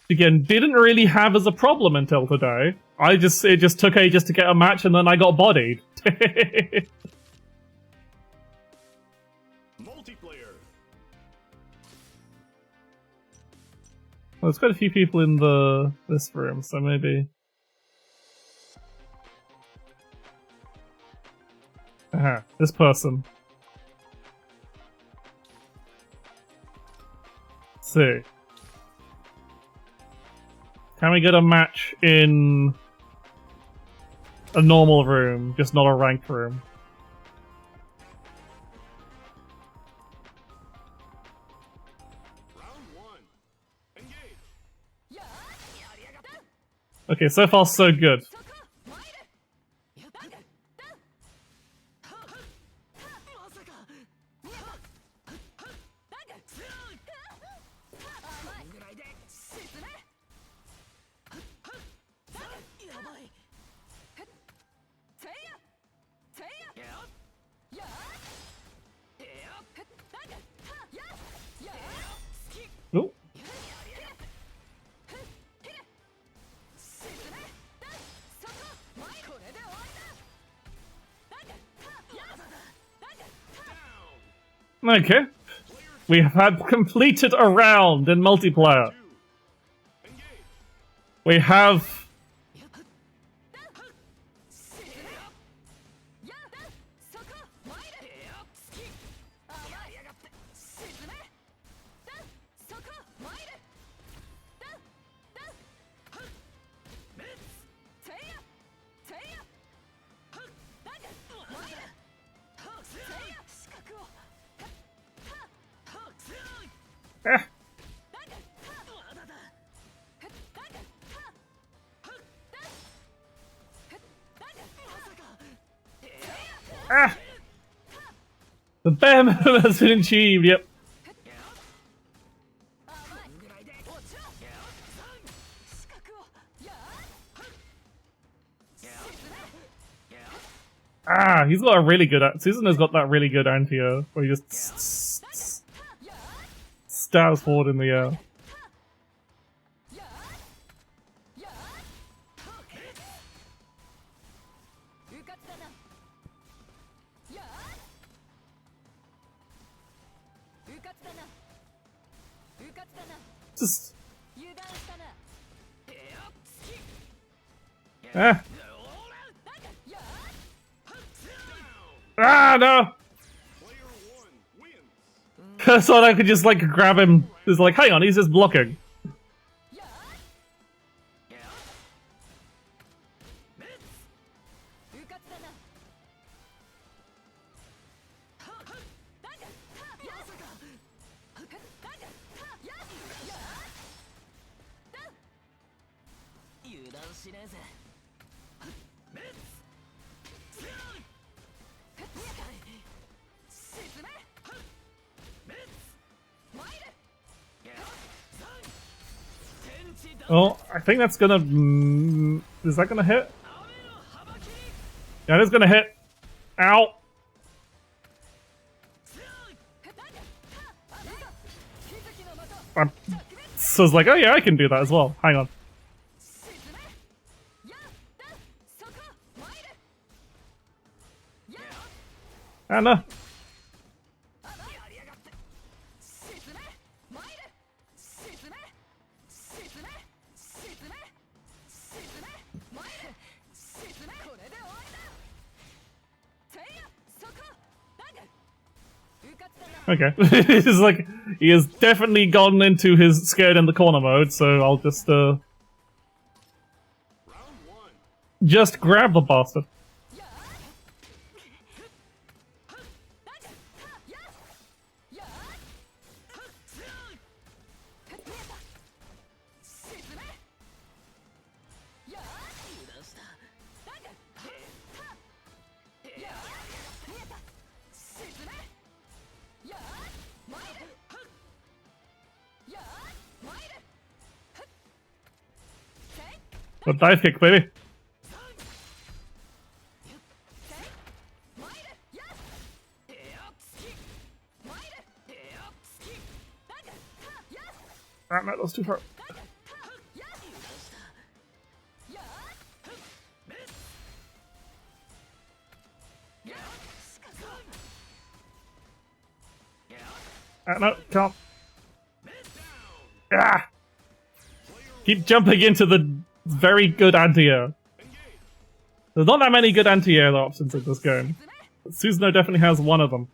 Again, didn't really have as a problem until today. It just took ages to get a match and then I got bodied. Multiplayer. Well, there's quite a few people in this room, so maybe... Aha, this person. Let's see. Can we get a match in a normal room, just not a ranked room? Round one. Engage. Okay, so far so good. Oh. Okay. We have completed a round in multiplayer. We have... Ah! The bare minimum has been achieved, yep. Ah, he's got a really good... Susanoo's got that really good anti-air, where he just stabs forward in the air. Just... Ah! Ah, no! I thought I could just, like, grab him. It's like, hang on, he's just blocking. Oh, I think that's gonna... is that gonna hit? Yeah, it is gonna hit. Ow! So it's like, oh yeah, I can do that as well. Hang on. Ah, no. Okay. It's like, he has definitely gone into his scared in the corner mode, so I'll just, just grab the bastard. But dive kick, baby. Ah, no, that was too far. Ah, no, can't. Ah! Keep jumping into the very good anti-air. There's not that many good anti-air options in this game. But Susanoo definitely has one of them.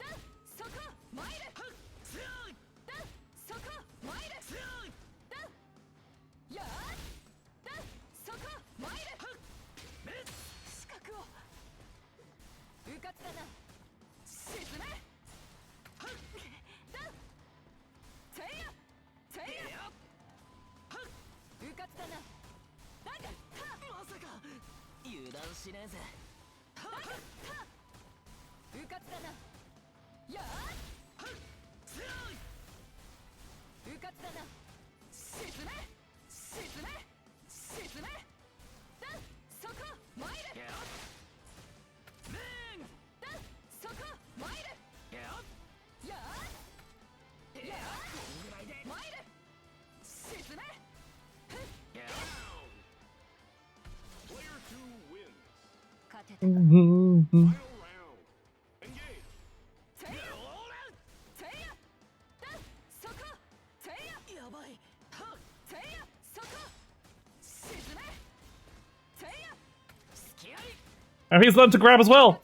And he's learned to grab as well!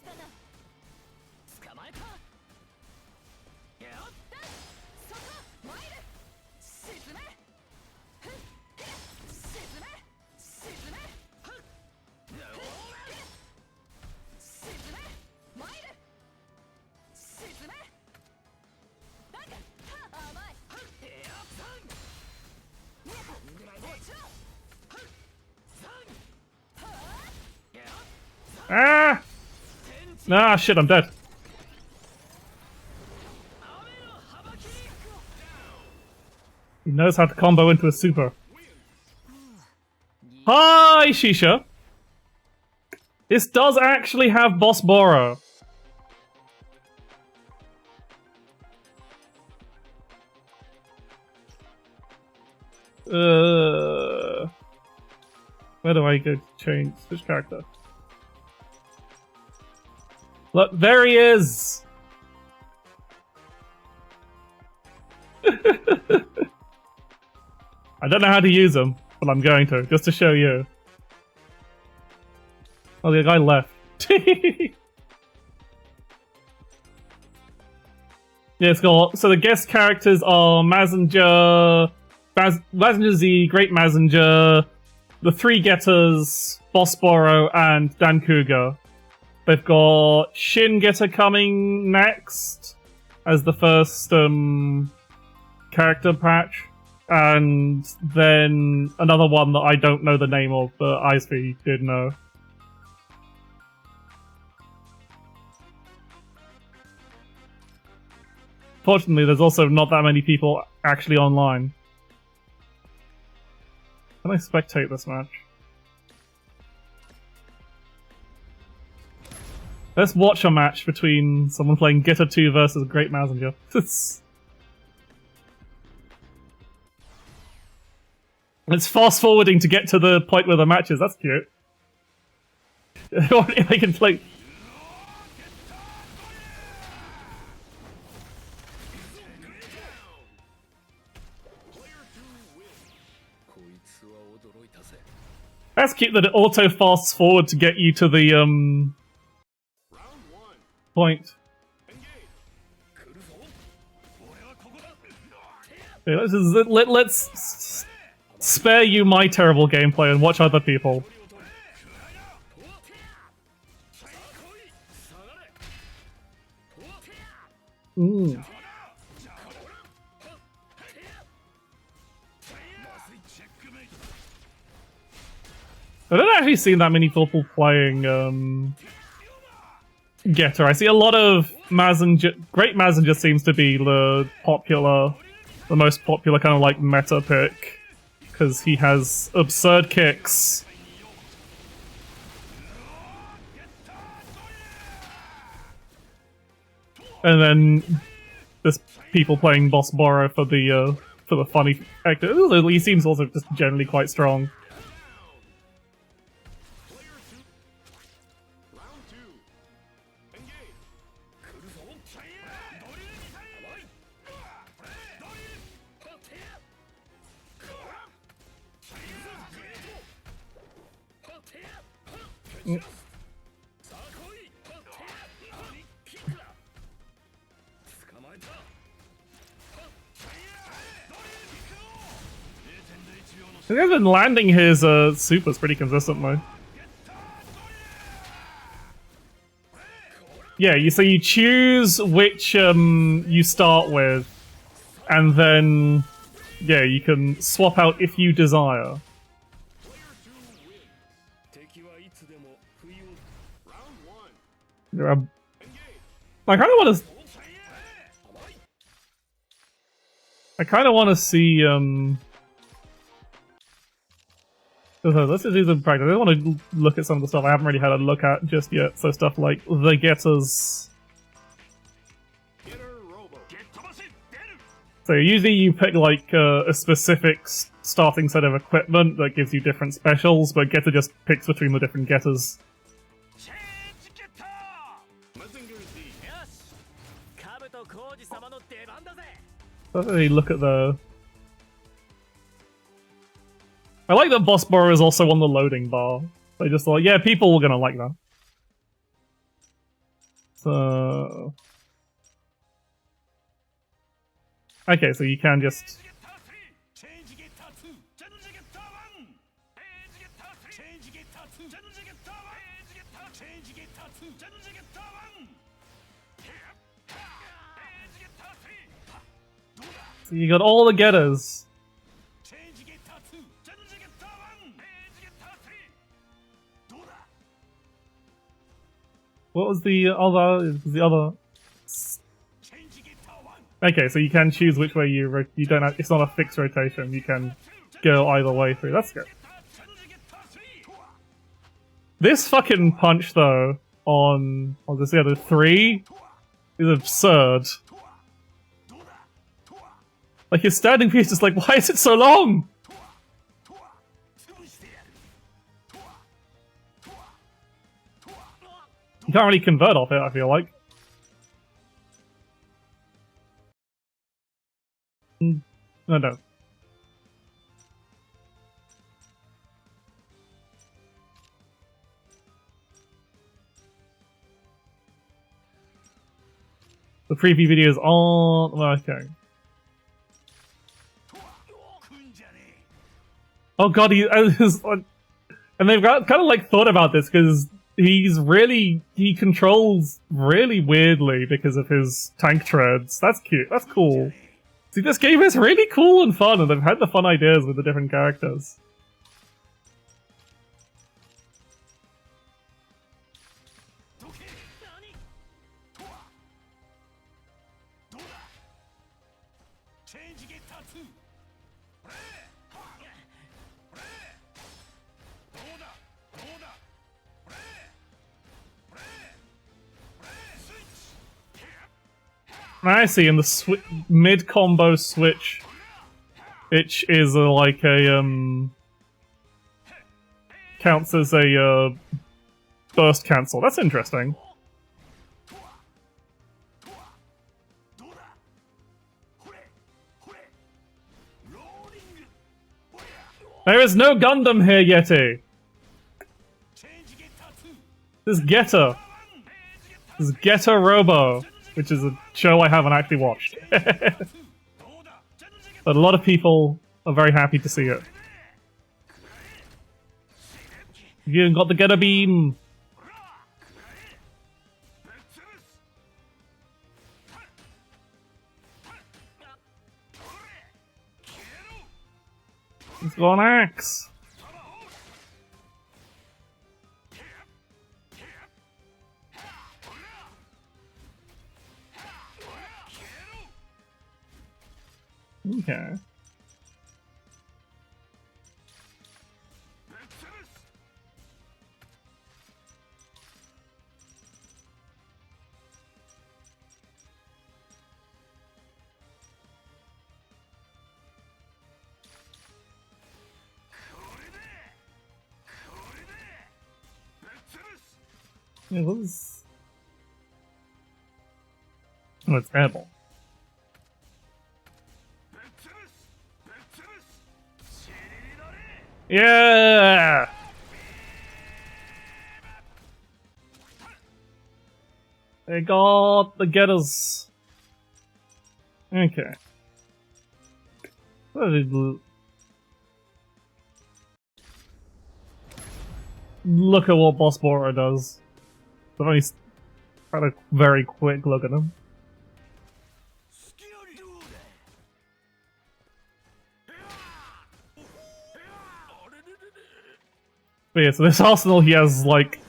Ah! Ah, shit, I'm dead. He knows how to combo into a super. Hi, Shisha! This does actually have Boss Borot. Where do I go to change which character? Look, there he is! I don't know how to use him, but I'm going to, just to show you. Oh, the guy left. Yeah, it's got, so the guest characters are Mazinger, Mazinger Z, Great Mazinger, the three Getters, Boss Borot, and Dan Kuga. They've got Shin Getter coming next as the first character patch, and then another one that I don't know the name of, but ISV did know. Fortunately, there's also not that many people actually online. Can I spectate this match? Let's watch a match between someone playing Getter 2 versus Great Mazinger. It's fast forwarding to get to the point where the match is. That's cute. If I can play. That's cute that it auto fasts forward to get you to the point. Okay, let's spare you my terrible gameplay and watch other people. I don't actually see that many people playing Getter. I see a lot of Mazinger. Great Mazinger seems to be the most popular kind of like meta pick, because he has absurd kicks. And then there's people playing Boss Borot for the funny factor. He seems also just generally quite strong. He's been landing his supers pretty consistently. Yeah, so you choose which you start with, and then yeah, you can swap out if you desire. I kind of want to see let's just do some practice. I want to look at some of the stuff I haven't really had a look at just yet. So stuff like the Getters. So usually you pick like a specific starting set of equipment that gives you different specials, but Getter just picks between the different Getters. Let's really look at the... I like that Boss Borot is also on the loading bar. They just thought, yeah, people are gonna like that. So... Okay, so you can just... So you got all the Getters. What was the other? Okay, so you can choose which way you don't have, it's not a fixed rotation, you can go either way through. That's good. This fucking punch though on the other 3 is absurd. Like his standing piece is like, why is it so long? You can't really convert off it, I feel like. No. The preview videos aren't working. Oh god, and they've got kind of like thought about this because he controls really weirdly because of his tank treads. That's cute. That's cool. See, this game is really cool and fun, and they've had the fun ideas with the different characters. I see, in the mid-combo switch, which is like a, counts as a, burst cancel. That's interesting. There is no Gundam here, Yeti! This is Getter. This is Getter Robo, which is a show I haven't actually watched. But a lot of people are very happy to see it. You even got the Getter Beam! He's got an axe! Okay. It was... Oh, it's airball. Yeah! They got the getters. Okay. Look at what Boss Borot does. I've only had a very quick look at him. But yeah, so this arsenal, he has, like,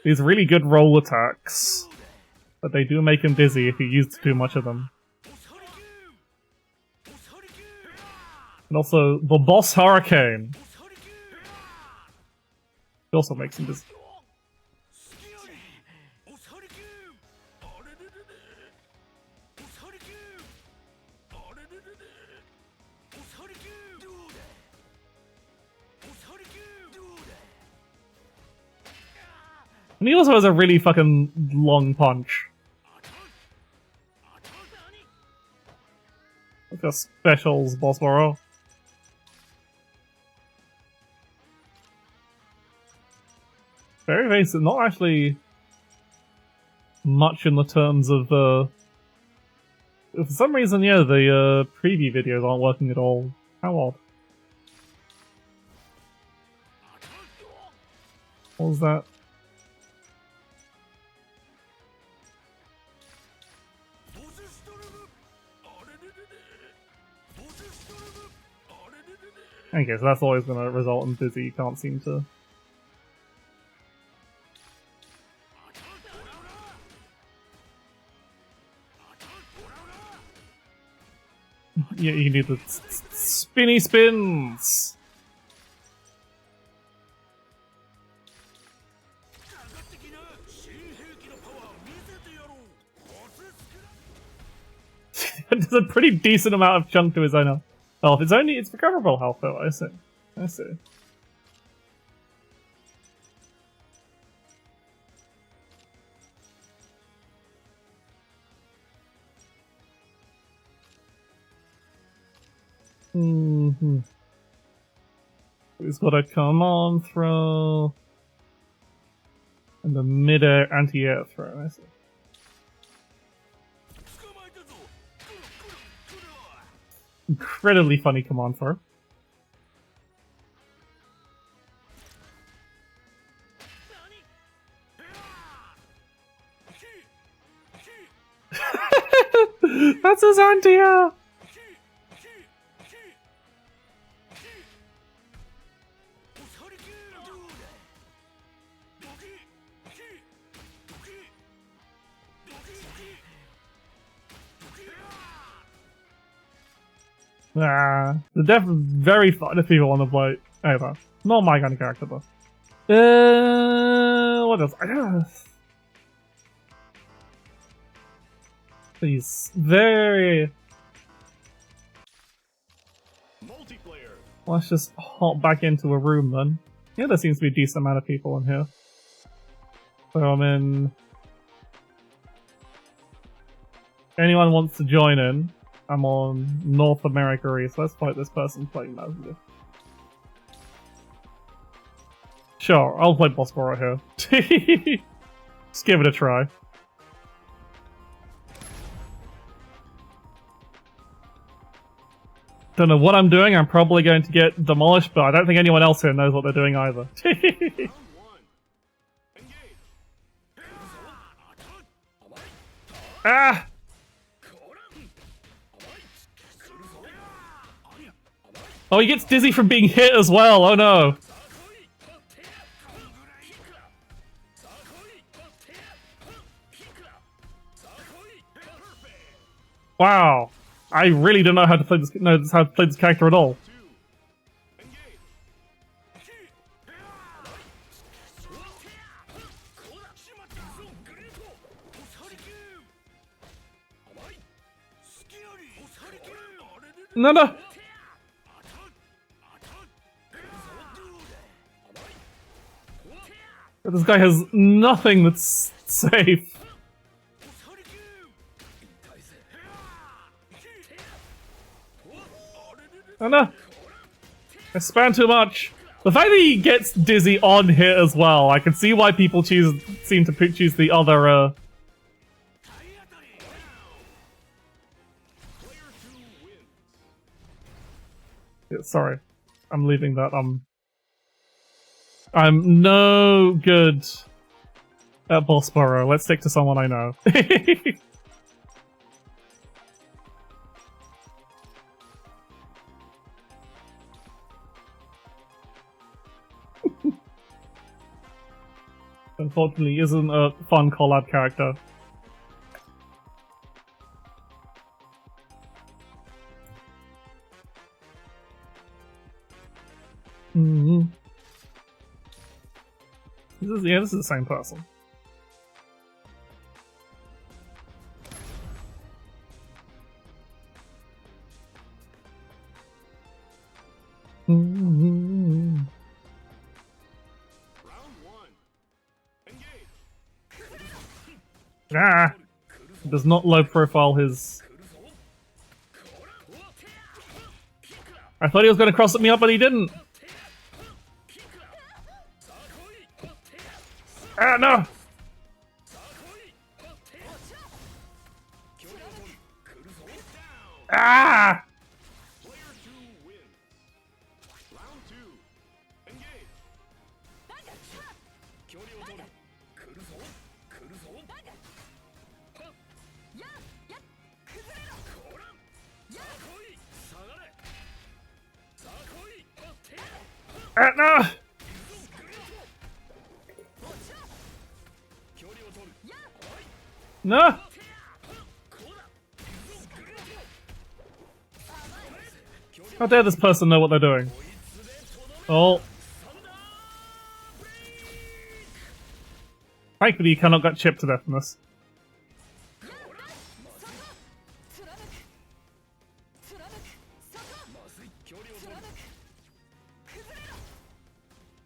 these really good roll attacks. But they do make him dizzy if he uses too much of them. And also, the boss Hurricane. It also makes him dizzy. And he also has a really fucking long punch. Like a specials boss Borot. Very basic, not actually much in the terms of for some reason, yeah, the preview videos aren't working at all. How odd. What was that? Okay, so that's always going to result in dizzy. You can't seem to... you need the spinny spins. There's a pretty decent amount of chunk to his own health. It's recoverable health though, I see. I see. He's got a command throw and a mid-air anti-air throw, I see. Incredibly funny command throw. That's his anti-air! They're definitely very fun if people want to play. Anyway, not my kind of character though. What else? I don't know. He's very. Multiplayer. Let's just hop back into a room then. Yeah, there seems to be a decent amount of people in here. So I'm in. Anyone wants to join in? I'm on North America, so let's fight this person playing Mazinger. Sure, I'll play Boss Borot here. Just give it a try. Don't know what I'm doing, I'm probably going to get demolished, but I don't think anyone else here knows what they're doing either. Ah! Oh, he gets dizzy from being hit as well, oh no! Wow, I really don't know how to play this character at all. No. This guy has nothing that's safe. Oh no! I spam too much. The fact that he gets dizzy on hit as well, I can see why people seem to choose the other. Yeah, sorry, I'm leaving that. I'm no good at Boss Borot. Let's stick to someone I know. Unfortunately, isn't a fun collab character. This is the same person. Round one. Engage. Ah! Does not low profile his. I thought he was going to cross me up, but he didn't. Ah, no! Ah! Player 2 wins. Round 2. Engage. Ah, no! No! How dare this person know what they're doing? Oh. Thankfully, you cannot get chipped to death from this.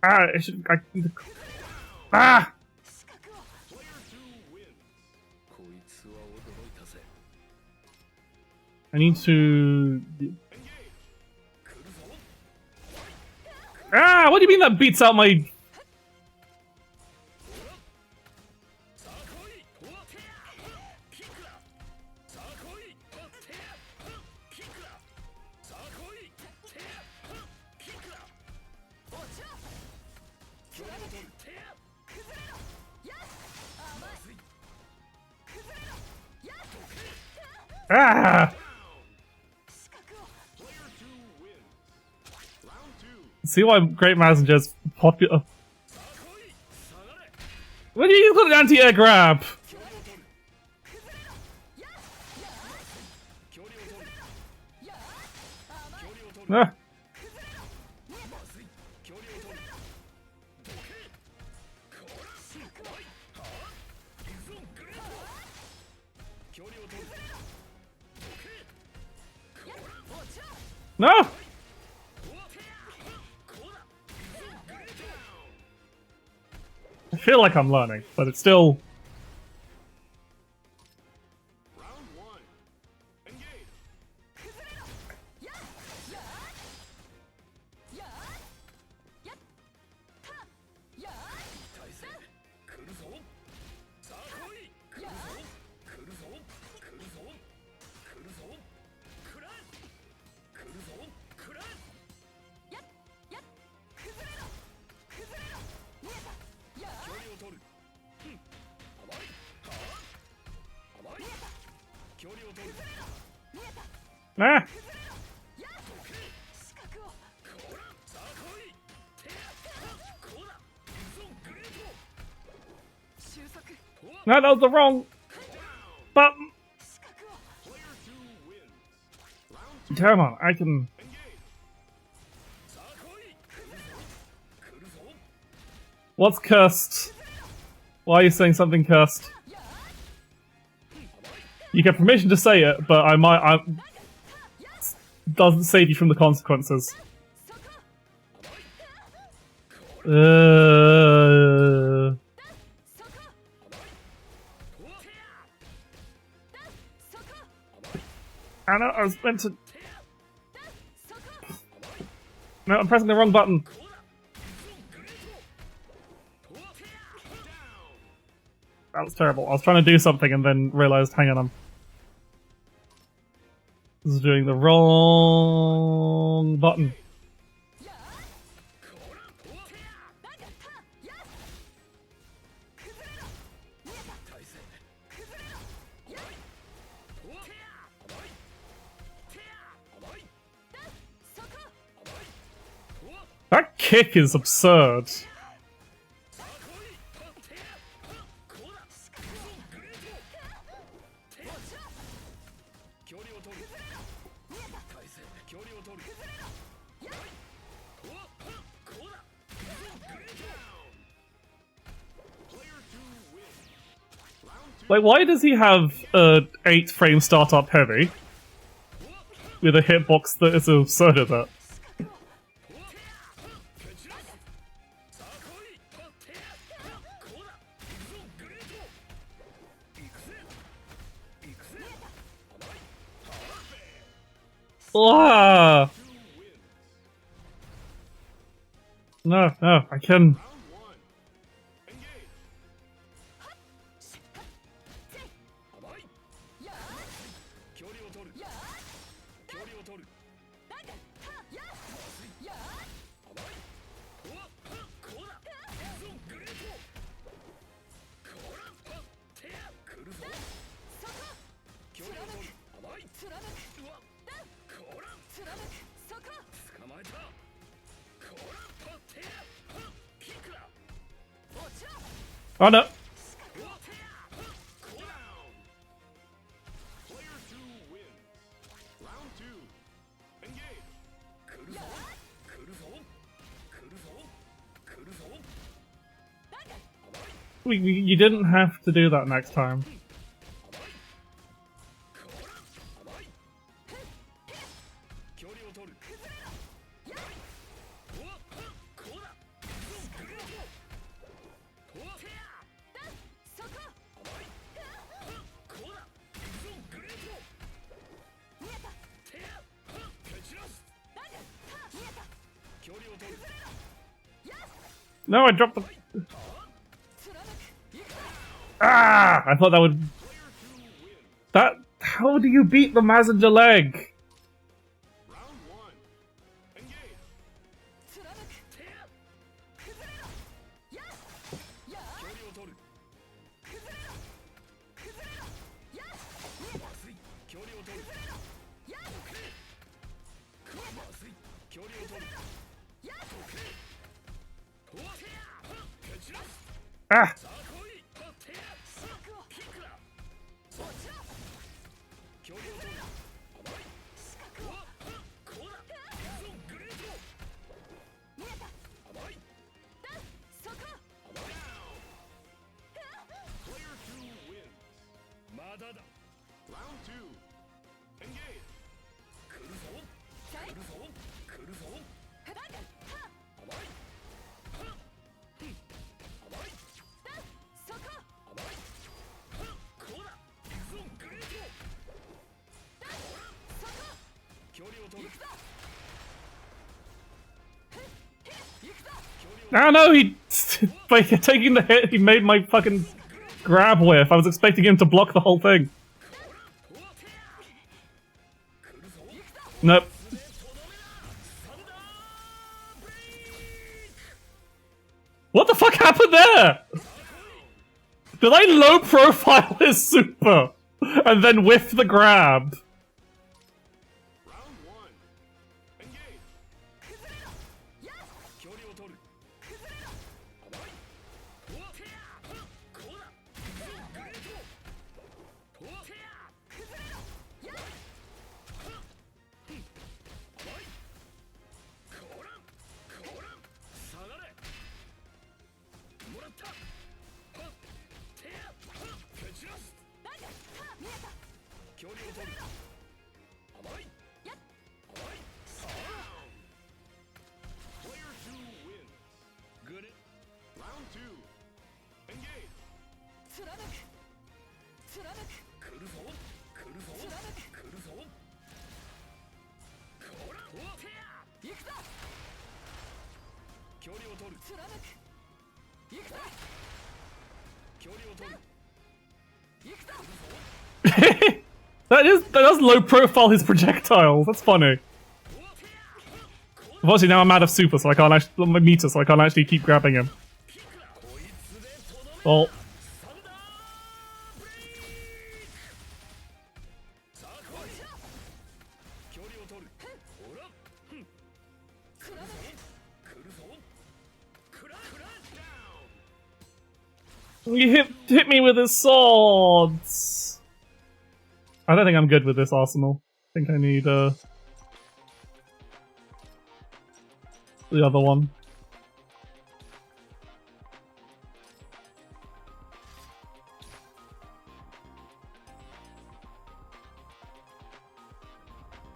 Ah, it should. Ah! I need to. Ah! What do you mean that beats out my. Ah! See why Great Mazinger's popular. When you use an anti-air grab? Ah. No! I feel like I'm learning, but it's still... Round one. Engage. Ah! No, that was the wrong button! Come on, I can... What's cursed? Why are you saying something cursed? You get permission to say it, but I doesn't save you from the consequences. I know, I was meant to... No, I'm pressing the wrong button. That was terrible. I was trying to do something and then realized, hang on, this is doing the wrong button. That kick is absurd. Like, why does he have a 8-frame startup heavy with a hitbox that is absurd at that? Ah! No, I can. Oh no! You didn't have to do that next time. No, I dropped the... Ah! I thought that would... That... How do you beat the Mazinger leg? Round one. Engage. Ah! Round two. Engage. Ah, no, he... By taking the hit, he made my fucking grab whiff. I was expecting him to block the whole thing. Nope. What the fuck happened there? Did I low profile his super and then whiff the grab? Round one. Engage. Player two wins. Good. Round two. Engage. That does low profile his projectiles. That's funny. Obviously now I'm out of super, so I can't actually my meter, so I can't actually keep grabbing him. Well. He hit me with his swords. I don't think I'm good with this arsenal. I think I need the other one.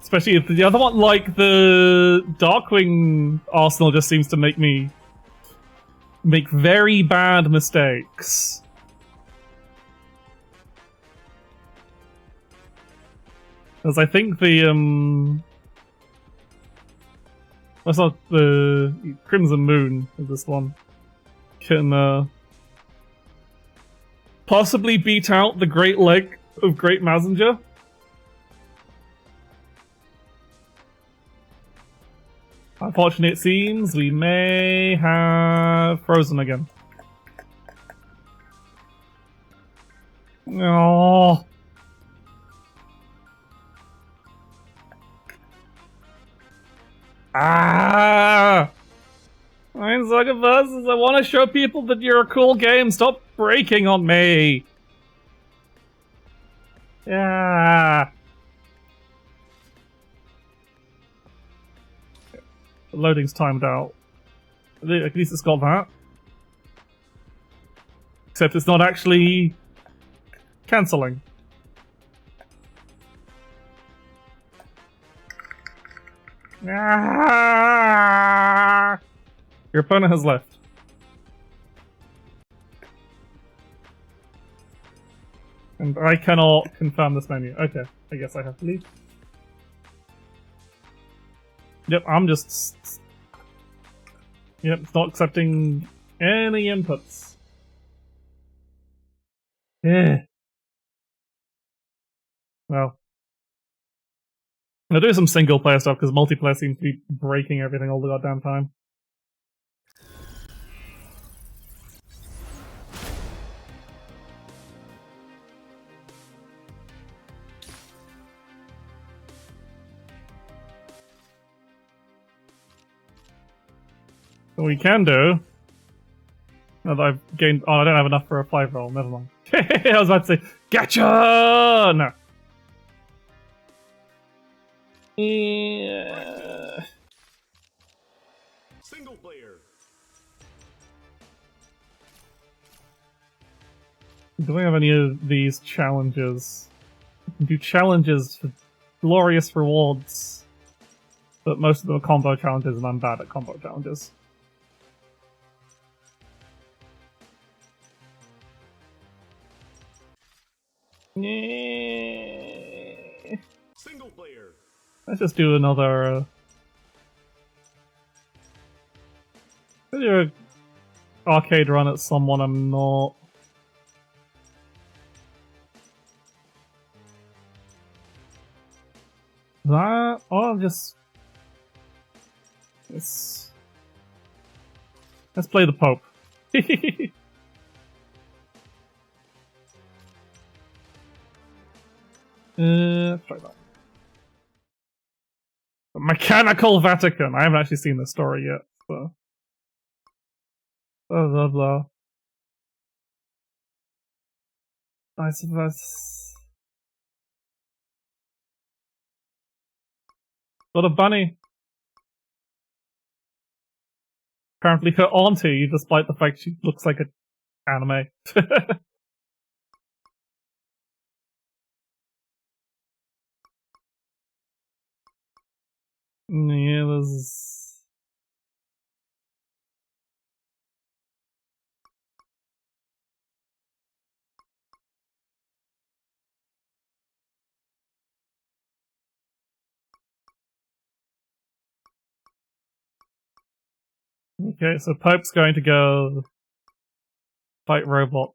Especially if the other one, like the Darkwing arsenal, just seems to make me make very bad mistakes. Because I think the that's not the Crimson Moon is this one can possibly beat out the Great Leg of Great Mazinger. Unfortunately, it seems we may have frozen again. Oh. Ah! I'm Saga versus. I want to show people that you're a cool game. Stop breaking on me. Yeah. The loading's timed out. At least it's got that. Except it's not actually cancelling. Ah! Your opponent has left. And I cannot confirm this menu. Okay, I guess I have to leave. Yep, I'm just... Yep, it's not accepting any inputs. Yeah. Well. I'll do some single player stuff because multiplayer seems to be breaking everything all the goddamn time. What we can do... Now that I've gained... Oh, I don't have enough for a 5 roll, never mind. I was about to say, gotcha! No. Yeah. Single player. Do we have any of these challenges? We can do challenges for glorious rewards, but most of them are combo challenges, and I'm bad at combo challenges. Yeah. Single player. Let's just do another. Let's do an arcade run at someone I'm not. That or I'll just. Let's play the Pope. Let's try that. Mechanical Vatican. I haven't actually seen the story yet, so. Blah blah blah. I suppose. Got a bunny. Apparently her auntie, despite the fact she looks like an anime. Yeah, there's... Okay, so Pope's going to go fight robot.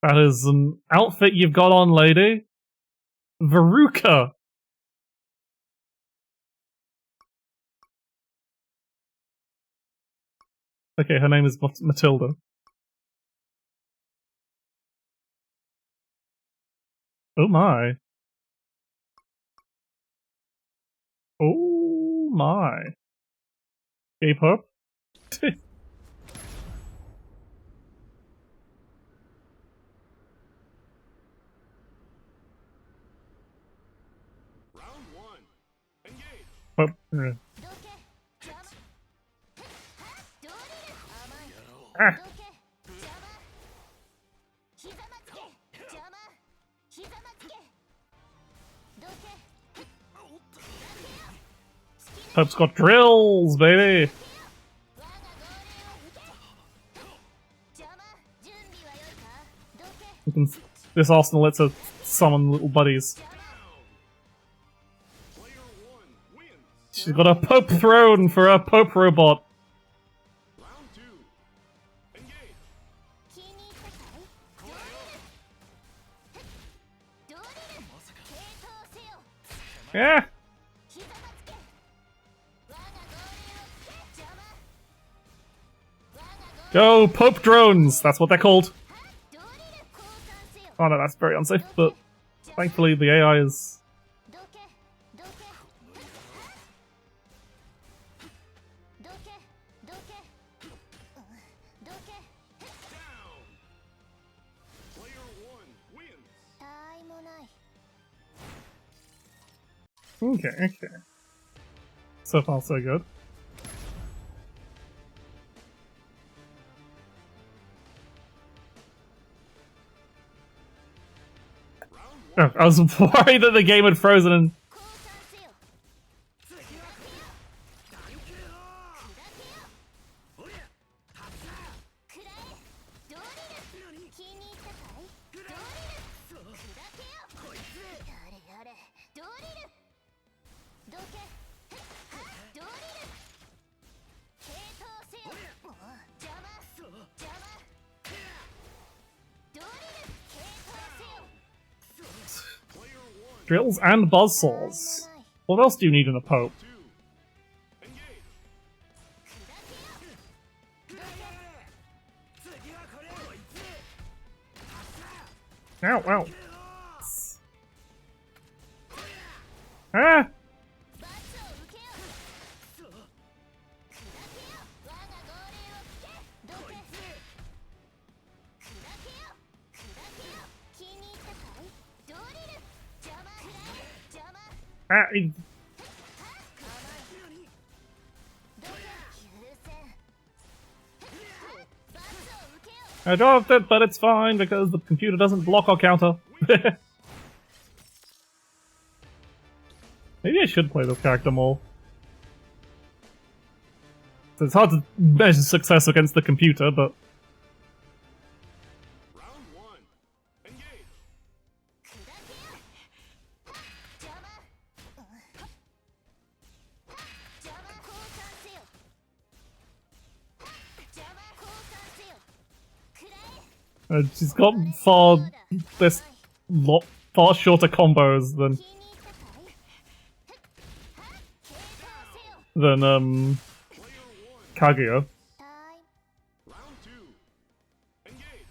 That is an outfit you've got on, lady. Veruca! Okay, her name is Matilda. Oh my. Oh my. Hey, Pope? Round one. Engage. Pope. Ah! Pope's got drills, baby! This arsenal lets her summon little buddies. Player one wins. She's got a Pope throne for a Pope robot. Round two. Engage. Yeah! Go, Pope drones! That's what they're called. Oh no, that's very unsafe, but thankfully the AI is... Down. Player one wins. Okay, okay. So far so good. Oh, I was worried that the game had frozen and... Drills and buzzsaws. What else do you need in a Pope? Ow, ow. Ah! Ah, I dropped it, but it's fine because the computer doesn't block our counter. Maybe I should play this character more. So it's hard to measure success against the computer, but... Round one. Engage. She's got far far shorter combos than Kaguya. Round two. Engage.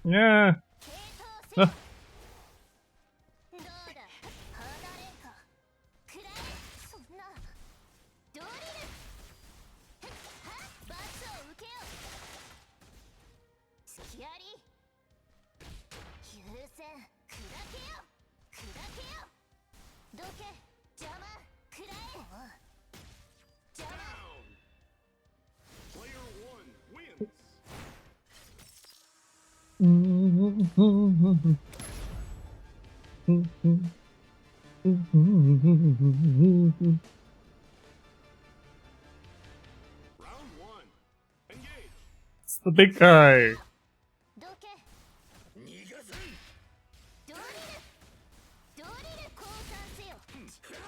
Yeah. Ah. Player one wins. Round one. Engage. It's the big guy.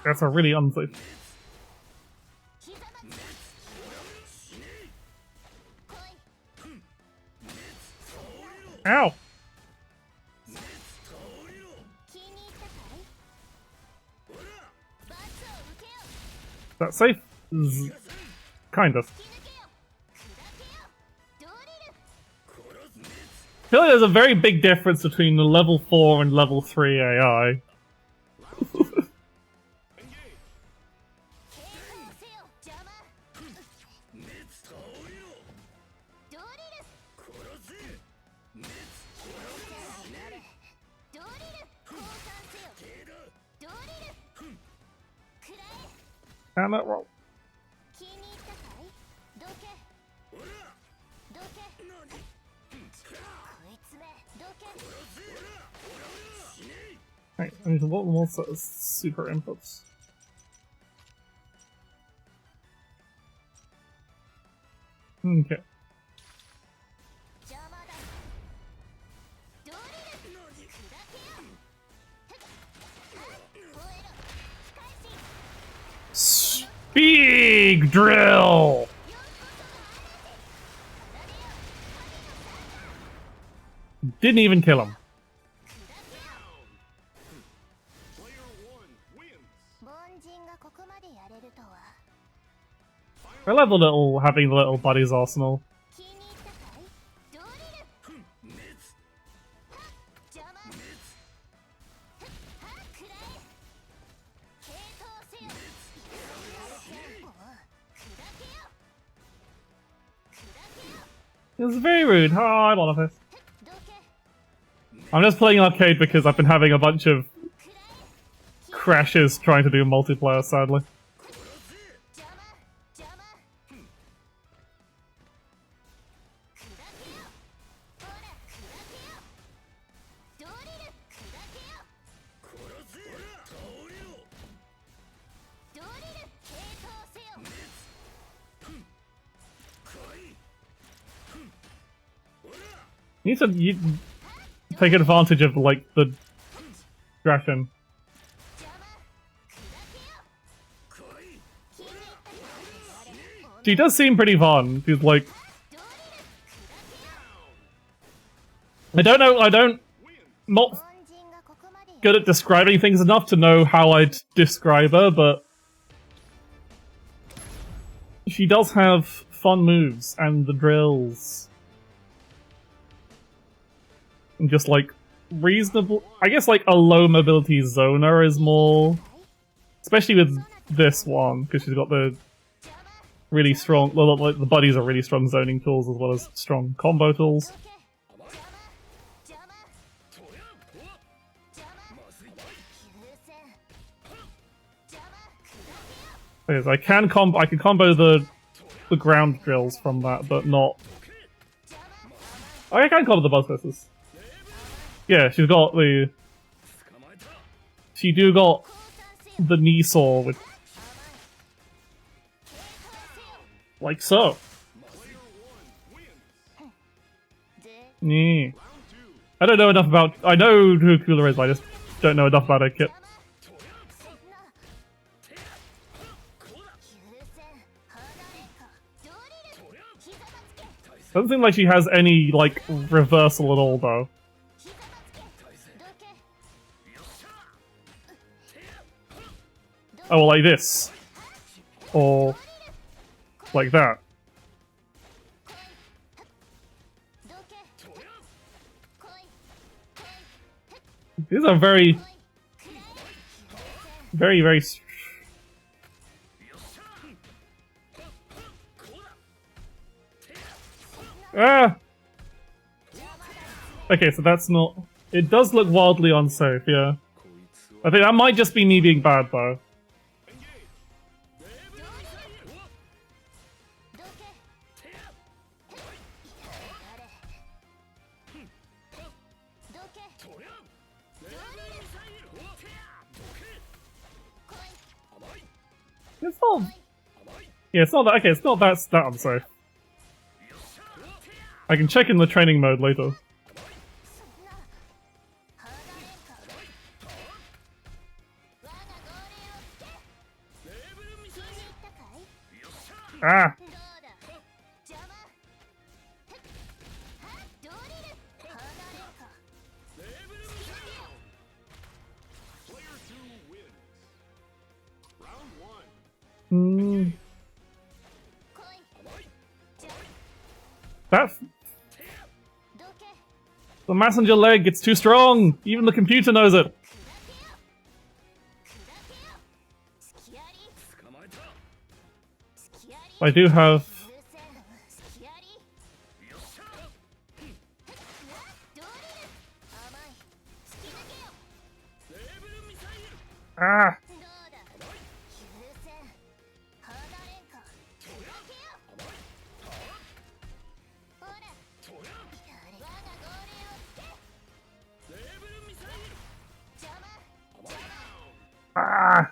That's a really unsafe. Ow! That's safe? Kind of. I feel like there's a very big difference between the level 4 and level 3 AI. Damn it, roll. Right, I need to load them all set as super inputs. Okay. Big drill! Didn't even kill him. Player one wins. I love the little, having the little buddies arsenal. It was very rude. Oh, I don't know this. I'm just playing arcade because I've been having a bunch of crashes trying to do multiplayer, sadly. You take advantage of like the Draken. She does seem pretty fun. She's like, I don't know. Not good at describing things enough to know how I'd describe her, but she does have fun moves and the drills. And just like reasonable, I guess like a low mobility zoner is more, especially with this one, because she's got the really strong, well, like the buddies are really strong zoning tools as well as strong combo tools. Yes, I can combo the ground drills from that, but not. Oh, I can combo the buzz misses. Yeah, she's got the. She do got the knee saw with, like so. Yeah. I don't know enough about. I know who Cooler is, but I just don't know enough about her kit. Doesn't seem like she has any, like, reversal at all, though. Oh, well, like this. Or like that. These are very... very... Ah! Okay, so that's not... It does look wildly unsafe, yeah. I think that might just be me being bad, though. It's not... Yeah, it's not that... Okay, it's not that unsafe. I can check in the training mode later. Ah! Hmm. That... The Mazinger leg, it's too strong! Even the computer knows it! I do have... Ah! Ah!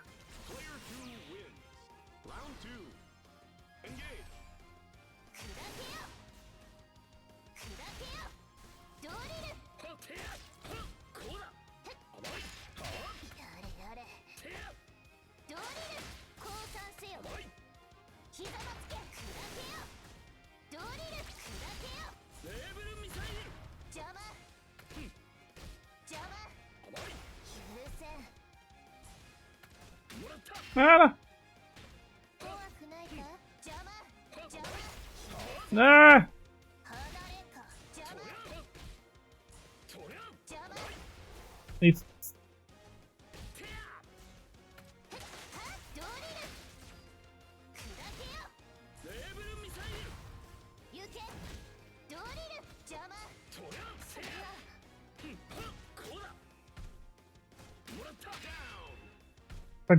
Ah! Ah! Needs...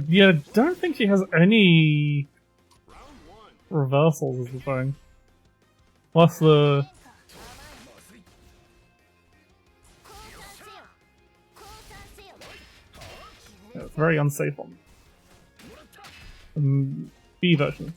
Yeah, I don't think she has any reversals is the thing. Plus the... Yeah, it's very unsafe on the B version.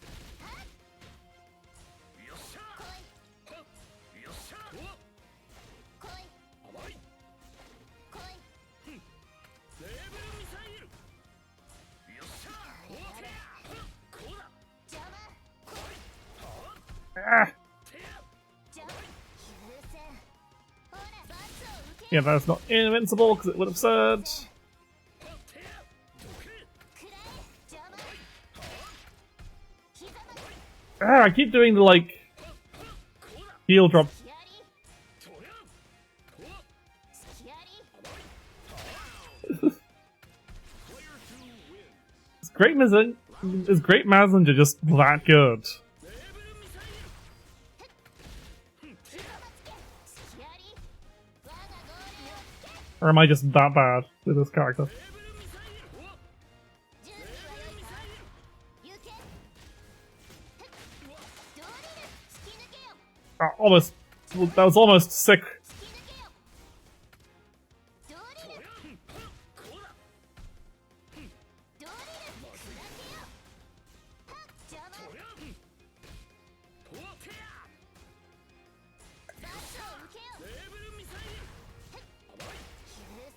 Yeah, that's not invincible because it would have said. Ah, I keep doing the like heal drop. Is Great Mazinger just that good? Or am I just that bad with this character? Almost. That was almost sick.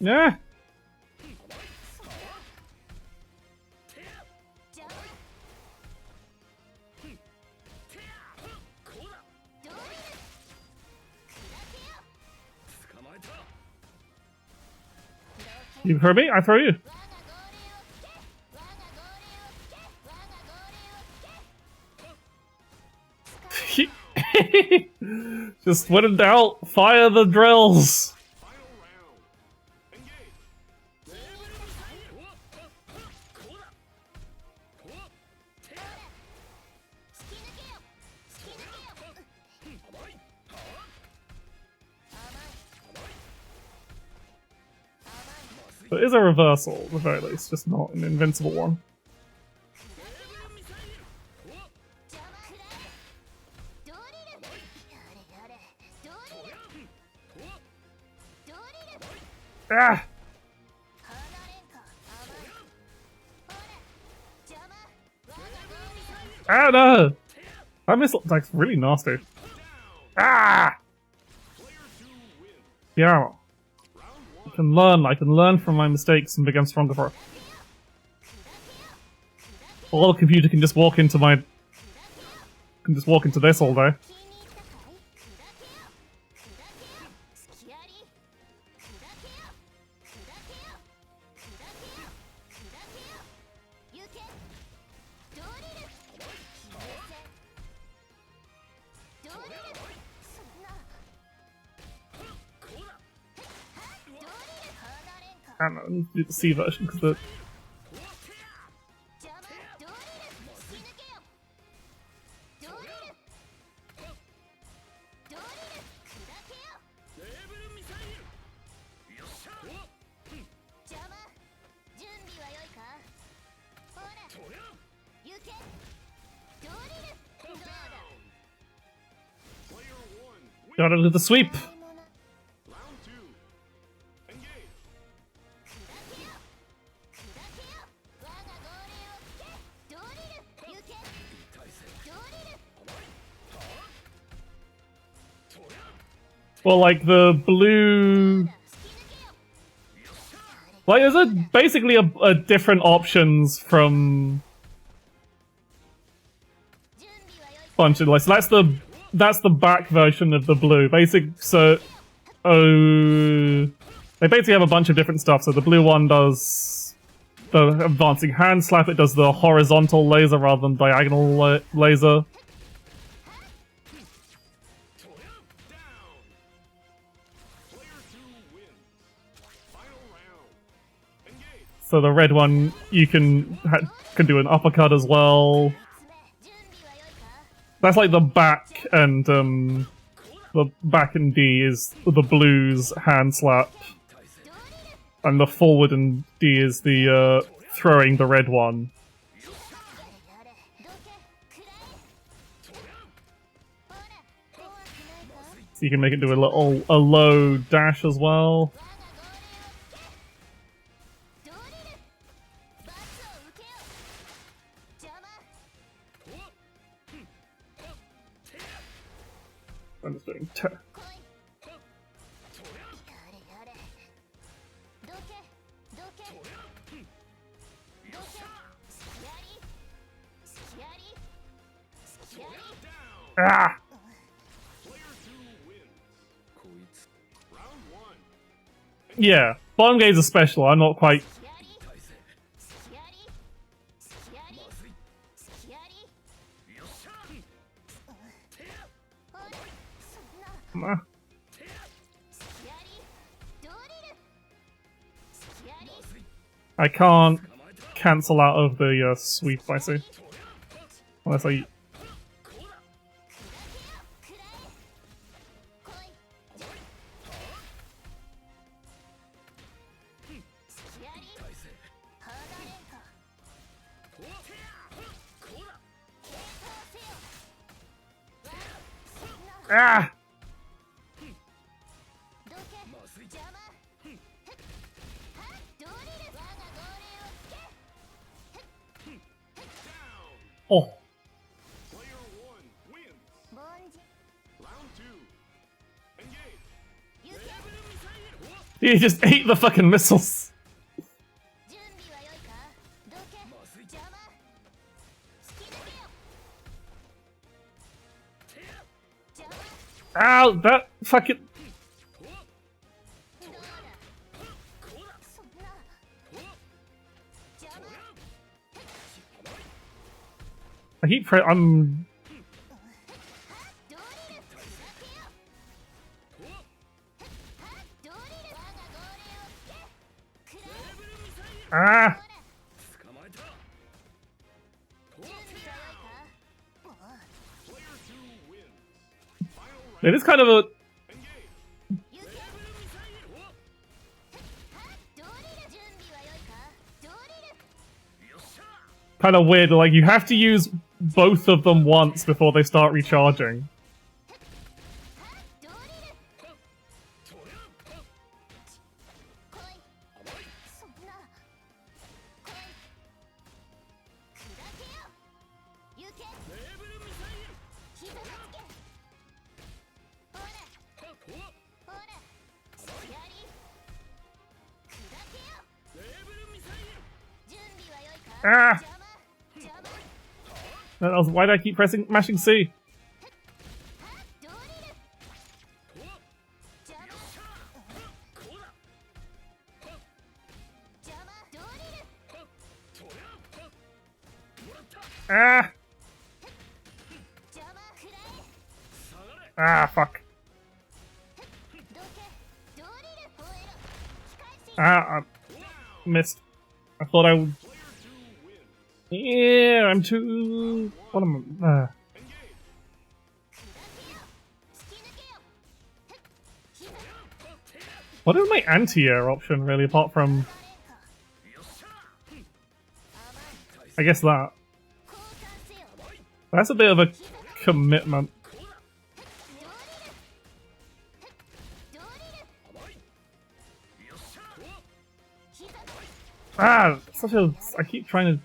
Yeah. You throw me, I throw you. Just when in doubt, fire the drills. There is a reversal, at the very least, just not an invincible one. Ah! Ah, no! That missile attack's really nasty. Ah! Yeah. I can learn from my mistakes and become stronger for it. Or the computer can just walk into this all day. I don't know, I need to do the C version because the... Gotta do the sweep! Well, like the blue... Like, there's basically a different options from... bunch of like, so that's the back version of the blue. They basically have a bunch of different stuff. So the blue one does the advancing hand slap. It does the horizontal laser rather than diagonal laser. So the red one, you can do an uppercut as well. That's like the back and D is the blue's hand slap, and the forward and D is the throwing the red one. So you can make it do a low dash as well. I'm just doing Ah! Yeah, bottom games are special. I'm not quite. I can't cancel out of the sweep, I see. Unless I... Ah! Oh. Player 1 wins. Round 2. Engage. He just ate the fucking missiles. Ow, that fucking... I keep I'm... Ah! It is kind of a... kind of weird, like you have to use both of them once before they start recharging. Ah! Why do I keep mashing C? Ah! Ah, fuck. Ah, I missed. I thought I would... Yeah, I'm too... What am I... What is my anti-air option, really, apart from... I guess that. That's a bit of a commitment. Ah, such a... I keep trying to...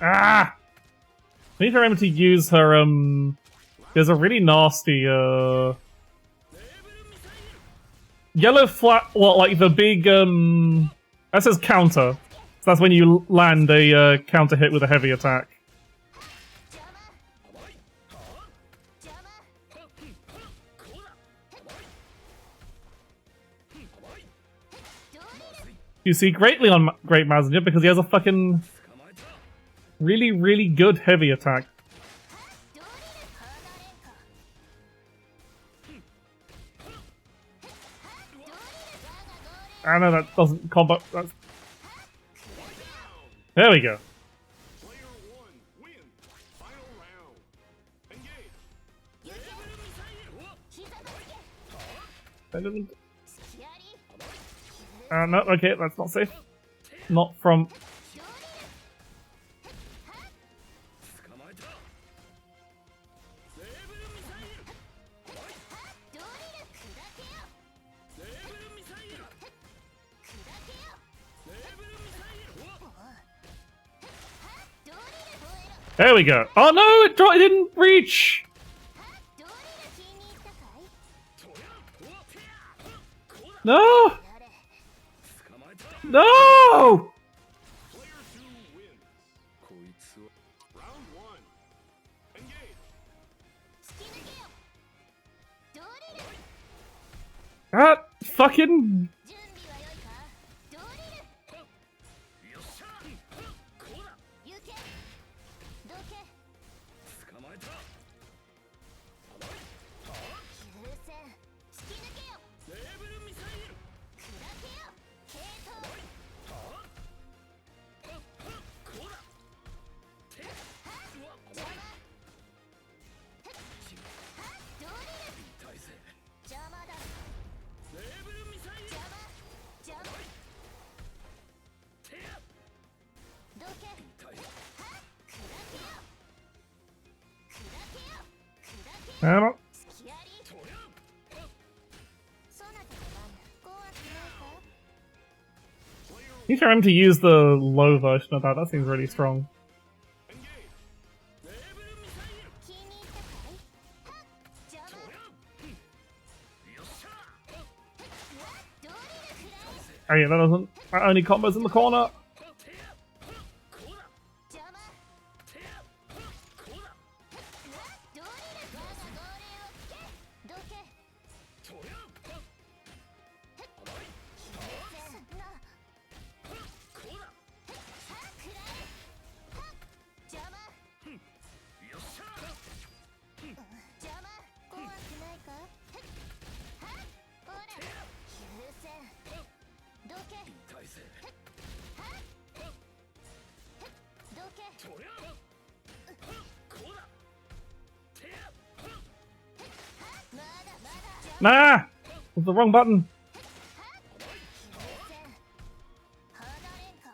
Ah! I need to remember to use her, There's a really nasty, yellow flat, well, like the big, that says counter. So that's when you land a, counter hit with a heavy attack. You see greatly on Great Mazinger because he has a fucking really, really good heavy attack. I know that doesn't combo. That's... There we go. Player 1 wins. Final round. Engage. No, okay, that's not safe. Not from... There we go. Oh no, it didn't reach! No! 捕まえた No! Player 2 wins. こいつは Round 1. Engage. 突き抜けよドリル That fucking... 準備は良いかドリルよっしゃこうだ行けどけ捕まえた風船突き抜けよレーブルミサイル砕けよ系統こうだてうわ邪魔ドリル痛いぜ邪魔だレーブルミサイル邪魔邪魔てやどけ痛い砕けよ砕けよ砕けよ I don't... 隙ありとりゃそなたの番だ怖くないか You for him to use the low version of that. That seems really strong. Engage. レーブルミサイル気に入ったかいはっ邪魔とりゃよっしゃドリルくらえ Oh yeah, that doesn't... That only combos in the corner. てやこうだ邪魔てやこうだドリル我が号令を聞けどけとりゃ風船なこうだはっくらえはっ邪魔よっしゃ邪魔怖くないかはっほら風船どけ痛いぜはっどけとりゃこうだてやまだまだ Nah! It's the wrong button. 風船離れんか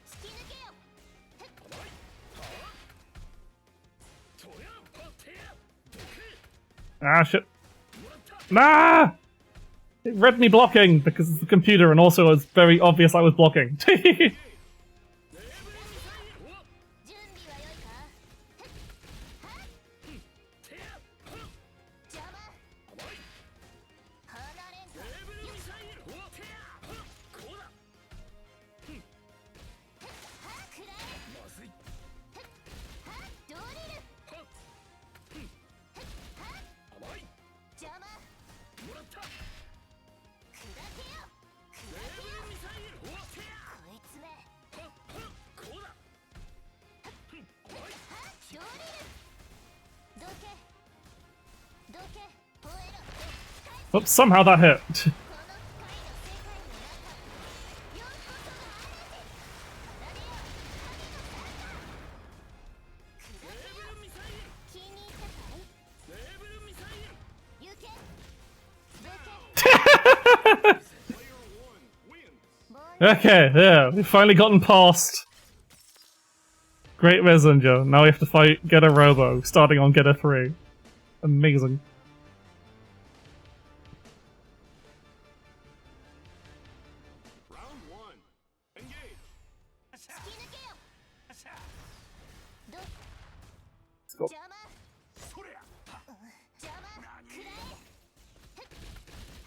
突き抜けよとりゃてやどけ Ah, shit. もらった Nah! It read me blocking because it's the computer and also it's very obvious I was blocking. レーブルミサイルお準備は良いかはってや邪魔離れんかレーブルミサイルおてやこうだはっくらえまずいはっドリル甘い邪魔もらった砕けよレーブルミサイルおてやこいつめこうだ甘いはっドリルどけどけ吠えろ Oops, somehow that hit. この深いの世界の中ようこそがあれ離れよ神のサレーブルミサイル気に入ったかいレーブルミサイル行けどけ Player 1 wins. Okay, yeah, we've finally gotten past Great Mazinger. Now we have to fight Getter Robo, starting on Getter 3. Amazing. Round 1. Engage. 突き抜けよど Let's go. 邪魔そりゃ邪魔くらえ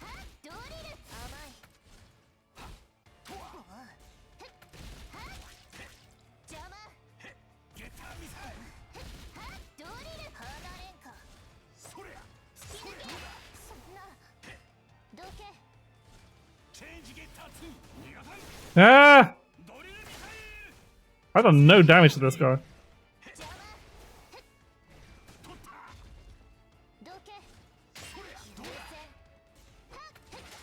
はっドリル甘いはっ邪魔ゲッターミサイルはっドリル離れんかそりゃ突き抜けそんなどけチェンジゲッター2逃がさん Ah! ドリルミサイル I've done no damage to this guy. 邪魔取ったどけそりゃどうだはっ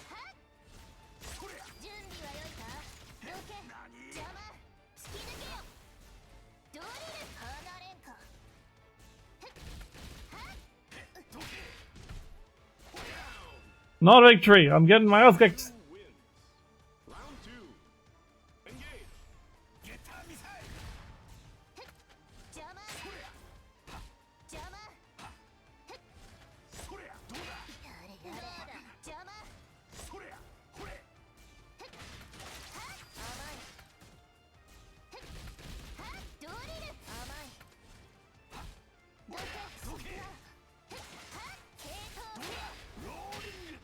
はっそりゃ準備は良いかどけ何邪魔突き抜けよドリル離れんかはっどけ Not victory, I'm getting my ass kicked. Wins. Round 2. Engage. ゲッターミサイル邪魔邪魔そりゃどうだやれやれ邪魔そりゃこれ甘いはっドリル甘いどけどけはっ系統ローリング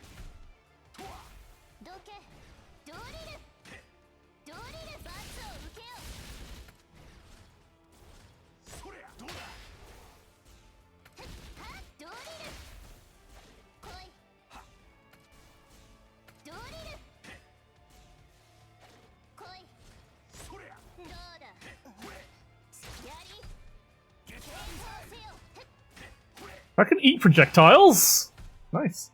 I can eat projectiles! Nice.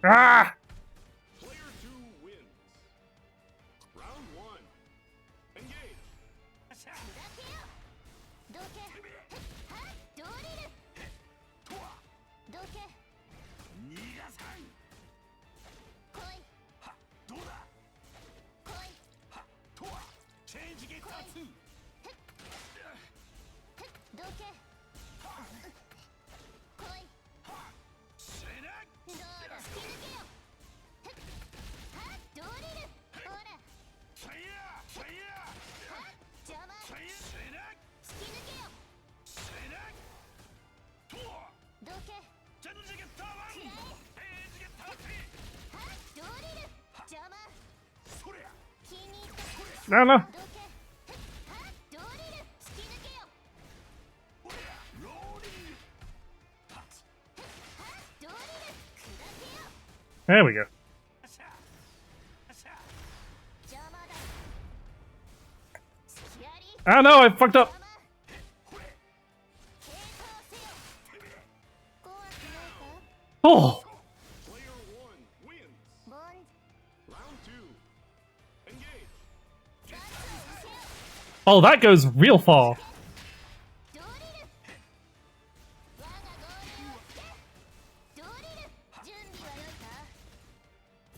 Ah! Player 2 wins. Round 1. Engage. どけはっドリルどけ逃がさん来いはどうだ来いはとはチェンジゲッター2どけ来い死ねどうだ突き抜けよはっドリルほらファイヤーファイヤはっ邪魔ーファイヤー死ね突き抜けよ死ねとはどけチェンジゲッター1チェンジゲッター3はっドリル邪魔そりゃ気に入った No, no. どけはっドリル突き抜けよおりゃローリングはっはっドリル砕けよ There we go. あしゃあしゃ邪魔だ隙あり Ah, no, I fucked up. 邪魔ほれ傾倒せよ怖くないか Oh! Player 1 wins. ボン Round 2. Engage. バツを受けよ Oh, that goes real far. ドリル我が号令をつけドリル準備は良いか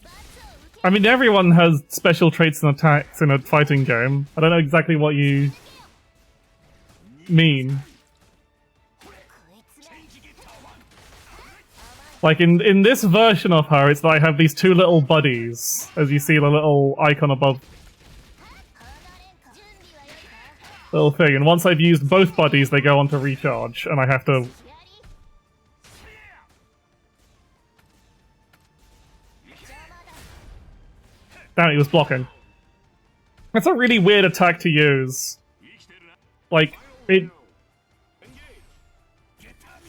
バツを受け I mean, everyone has special traits and attacks in a fighting game. I don't know exactly what you mean. こいつめ Like, in this version of her, it's that I have these two little buddies, as you see the little icon above 離れんか準備は良いか the little thing. And once I've used both buddies, they go on to recharge, and I have to... 隙あり Damn it, he was blocking. That's a really weird attack to use. 生きてるな Like, it... Engage. 気に入ったかい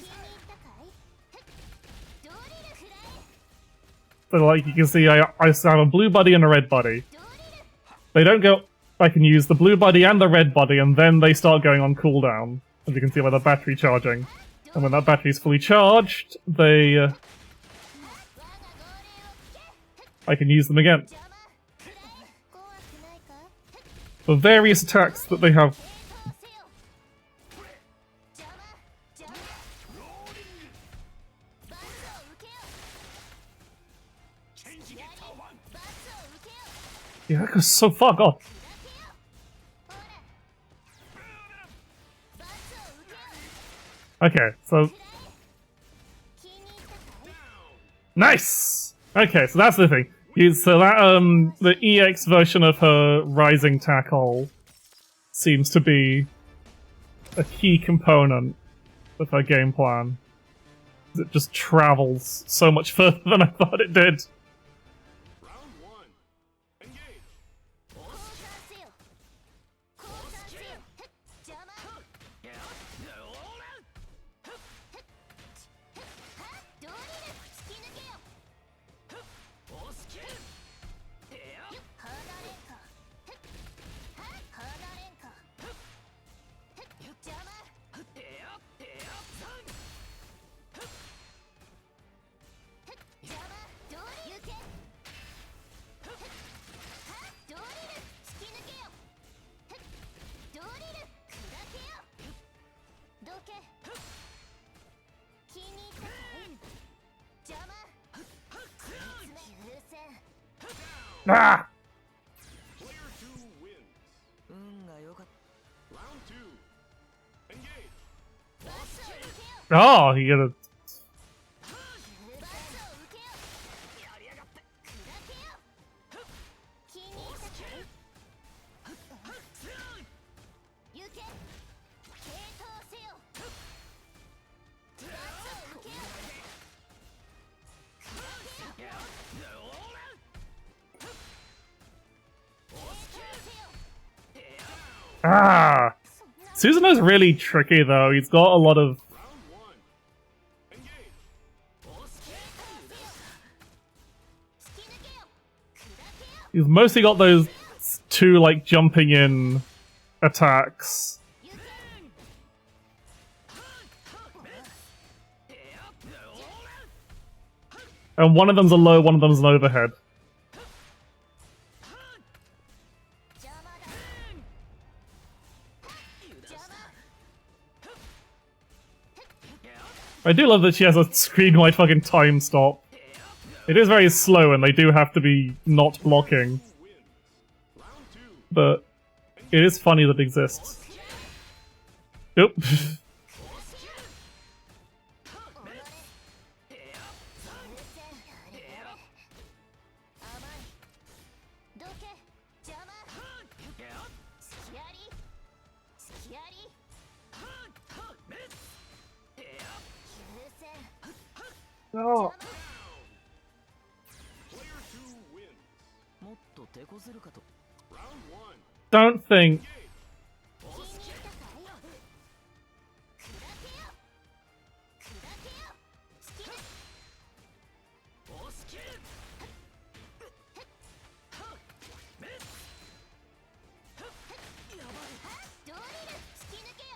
ドリルくらえ So, like, you can see, I have a blue buddy and a red buddy. ドリル They don't go... I can use the blue buddy and the red buddy, and then they start going on cooldown. As you can see by the battery charging. And when that battery is fully charged, they... 我が号令をつけ I can use them again. 邪魔くらえ怖くないか For various attacks that they have. 傾倒せよ邪魔邪魔ローリングバツを受けよチェンジゲッター1バツを受けよ Yeah, that goes so far, God. 砕けよほらバツを受けよ Okay, so... 気に入ったかい Nice! Okay, so that's the thing. So that, the EX version of her Rising Tackle seems to be a key component of her game plan. It just travels so much further than I thought it did. Round 1. Engage. 交換せよ交換せよ邪魔はっドリル突き抜けよ離れんかはっ離れんか邪魔邪魔ドリル行けはっドリル突き抜けよドリル砕けよどけ気に入ったかい邪魔優先 Ah! Player 2 wins. 運が良かっ Round 2. Engage. バツを受けよ Oh, he got a... バツを受けよやりやがって砕けよ気に入ったかい行け傾倒せよバツを受けよ砕けよ傾倒せよ Ah! Susanoo's really tricky, though. He's got a lot of... Round 1. Engage. 突き抜けよ砕けよ He's mostly got those two, like, jumping in attacks. 行け And one of them's a low, one of them's an overhead. 邪魔だ邪魔 I do love that she has a screen-wide fucking time stop. It is very slow and they do have to be not blocking. But it is funny that it exists. Oop. どけ邪魔隙あり隙あり優先 No. Player 2 wins. もっと手こずるかと Round 1. Don't think. 気に入ったかい砕けよ砕けよ好きな押し切るドリル突き抜けよ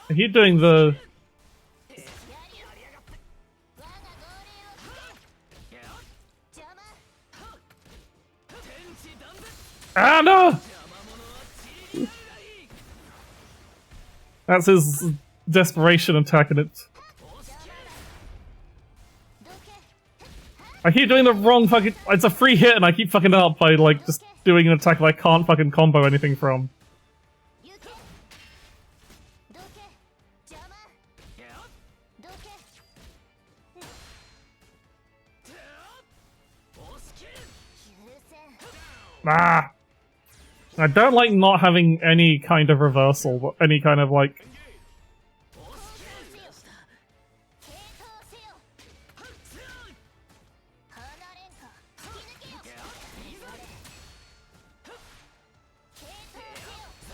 I keep doing the. 隙あり我が号令を聞け邪魔 天地断絶 Ah, no! 邪魔者は散りにがいい That's his desperation attacking it. どけ I keep doing the wrong fucking. It's a free hit and I keep fucking it up by, like, just doing an attack that I can't fucking combo anything from. 行けどけ邪魔どけ押し切る優先 Ah! I don't like not having any kind of reversal, but any kind of, like. 交換せよ傾倒せよ離れんか突き抜けよ傾倒せ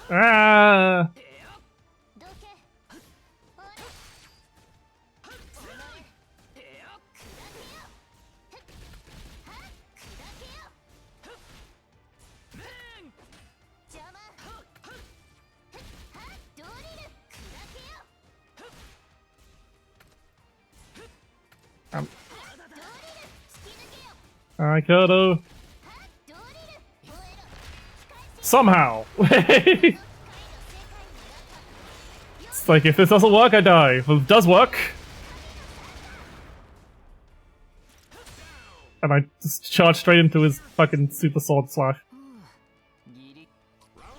よ Ah! どけほれお前砕けよはっ砕けよ邪魔はっドリル砕けよ Um. ドリル突き抜けよ I could've. ドリル燃えろ使い Somehow! 回の世界になった It's like, if this doesn't work, I die. Well, it does work. And I just charge straight into his fucking super sword slash. ギリ Round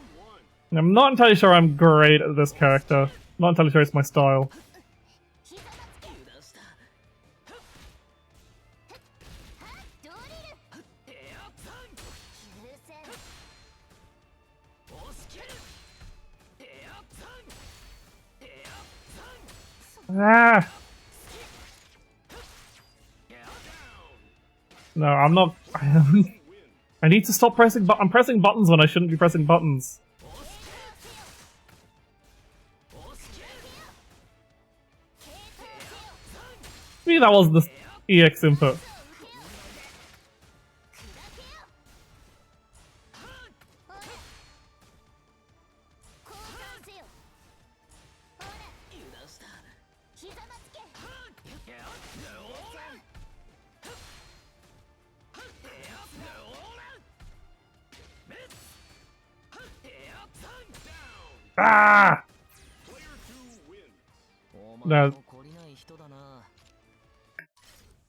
1. I'm not entirely sure I'm great at this character. Not entirely sure it's my style. 膝がつけ油断したドリルエアパン優先押し切るエアパンエアパン Ah! エア No, I'm not. I need to stop pressing. I'm pressing buttons when I shouldn't be pressing buttons. 押し切る Maybe that wasn't the EX input. 砕けよほら交換せよほら油断した膝がつけエアオーランエアオーランメスエアパン Ah! Player 2 wins. お前も懲りない人だな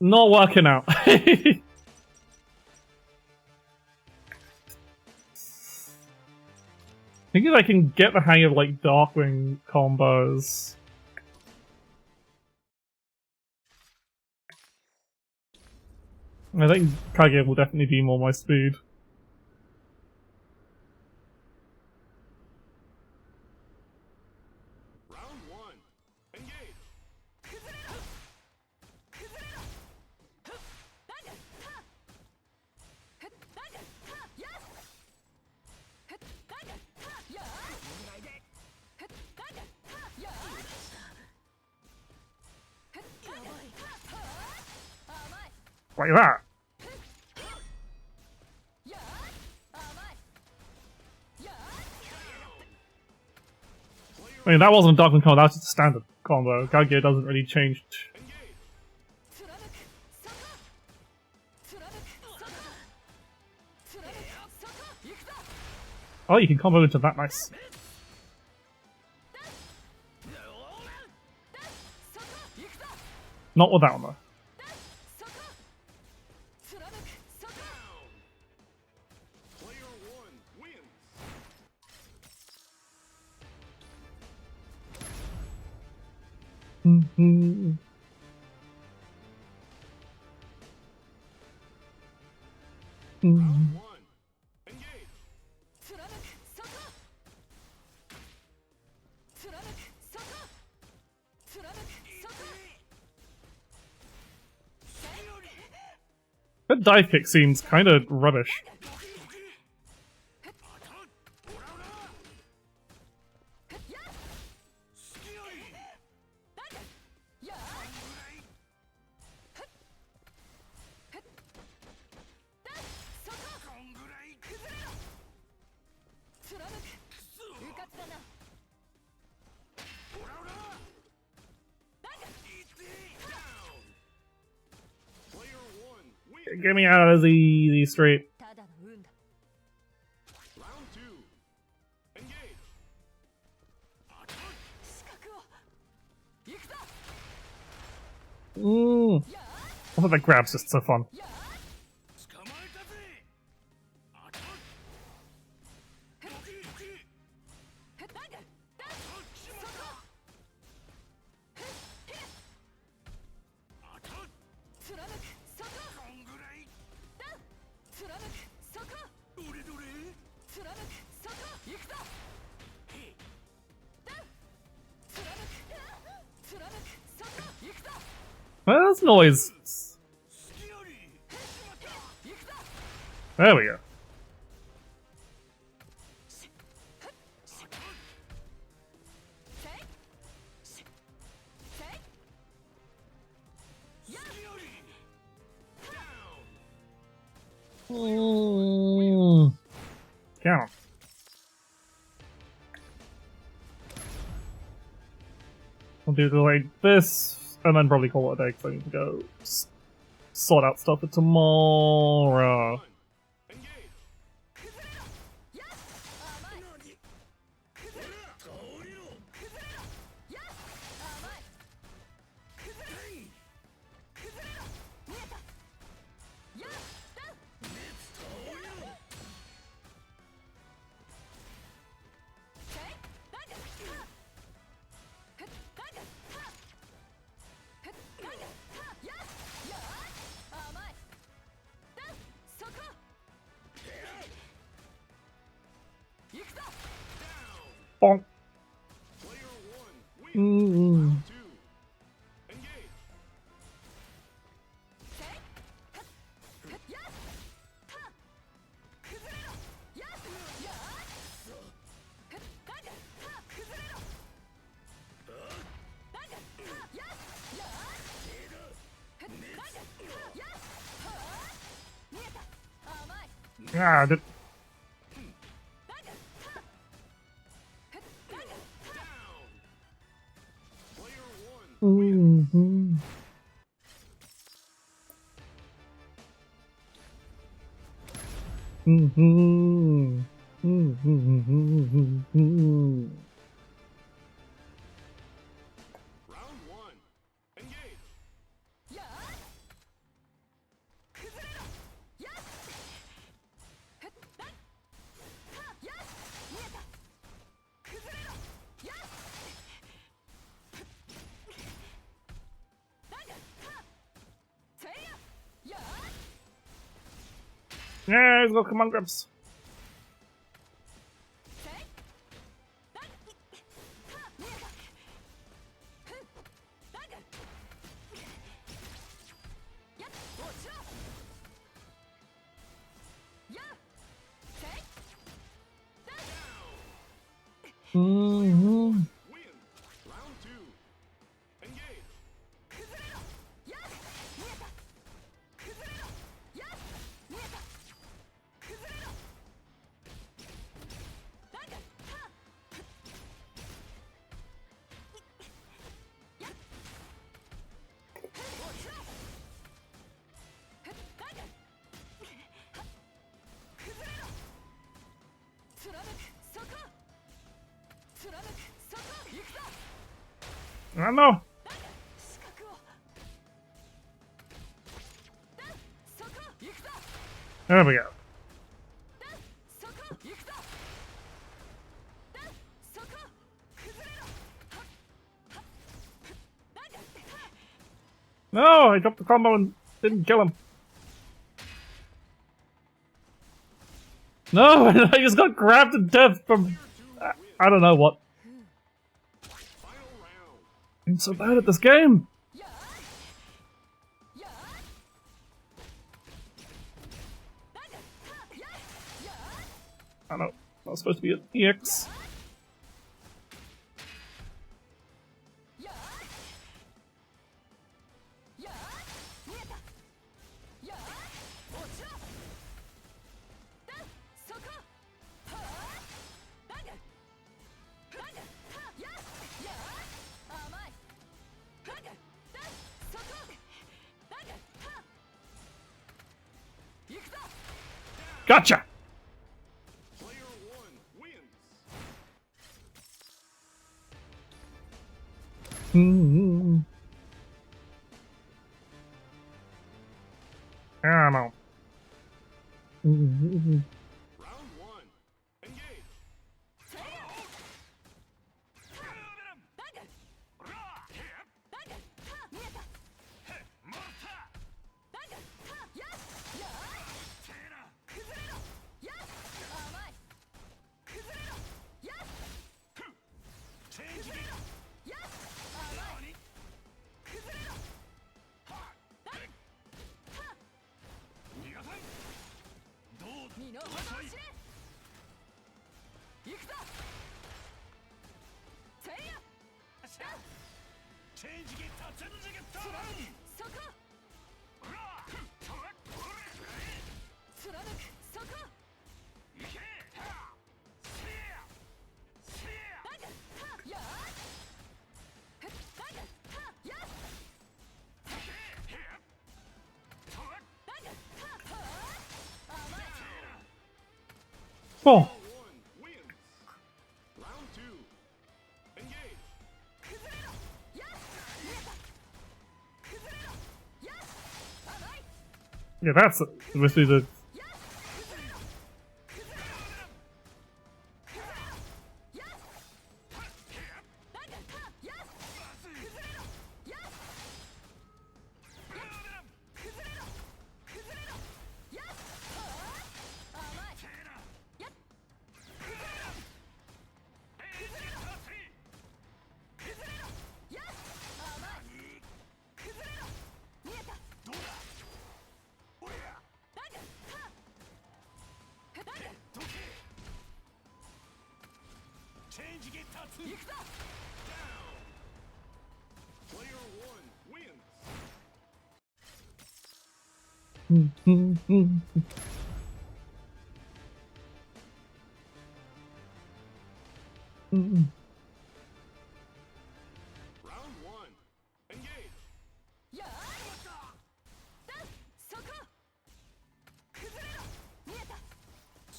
Not working out. Thinking I can get the hang of like Darkwing combos. I think Kage will definitely be more my speed. Round 1. Engage. 甘い Like that. I mean, that wasn't a Darkwing combo, that was just a standard combo. Kage doesn't really change. Oh, you can combo into that. Nice. Not with that one though. Player one wins. Mm-hmm. Round one. Engage. That dive kick seems kind of rubbish. Player one wins. Get me out of the street. Round two. Engage. I thought that grab's just so fun. Well, that's noise. There we go. Count. I'll do it like this, and then probably call it a day because I need to go sort out stuff for tomorrow. Engage. Bonk. Player one wins. Round two. Engage. Ah, did. Player one wins. Mm-hmm. Mm-hmm. Mm-hmm. Round one. Engage. Yeah, let's go, come on, Grips. Mm-hmm. Wins. Round two. Engage. I don't know. There we go. No, I dropped the combo and didn't kill him. No, I just got grabbed to death from I don't know what. Final round. I'm so bad at this game. I don't know. Not supposed to be an EX. Gotcha! Player one wins. Ammo. Round one. Engage. Oh, One wins. Round two. Engage. yeah, that's obviously the. Player one wins. Round one. Engage.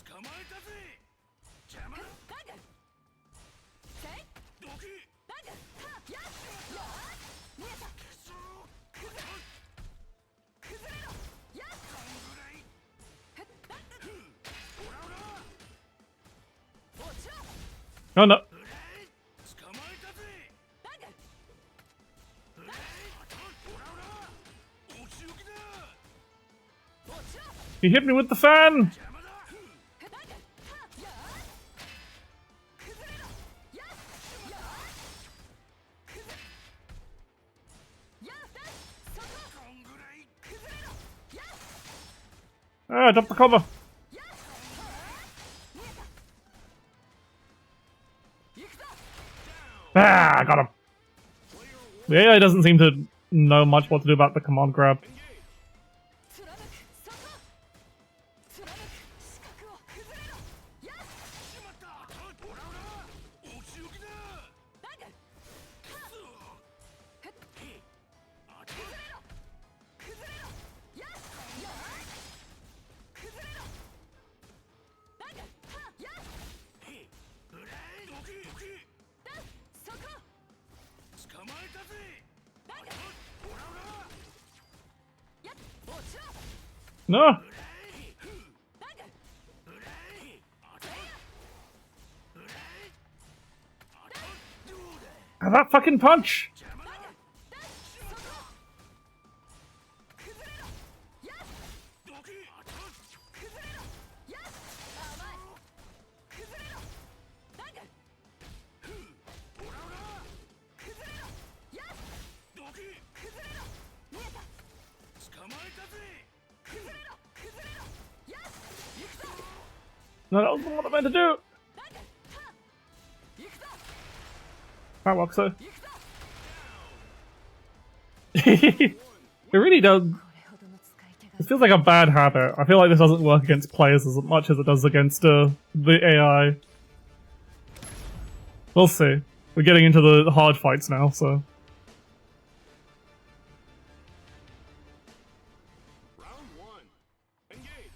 捕まえたぜ邪魔だどけOh no. 捕まえたぜお仕置きだ He hit me with the fan! 邪魔だ Ah, drop the cover. Ah, I got him. The AI doesn't seem to know much what to do about the command grab. No! Ah, that fucking punch! No, that wasn't what I meant to do! That works though. It really does. It feels like a bad habit. I feel like this doesn't work against players as much as it does against the AI. We'll see. We're getting into the hard fights now, so... Round one. Engage.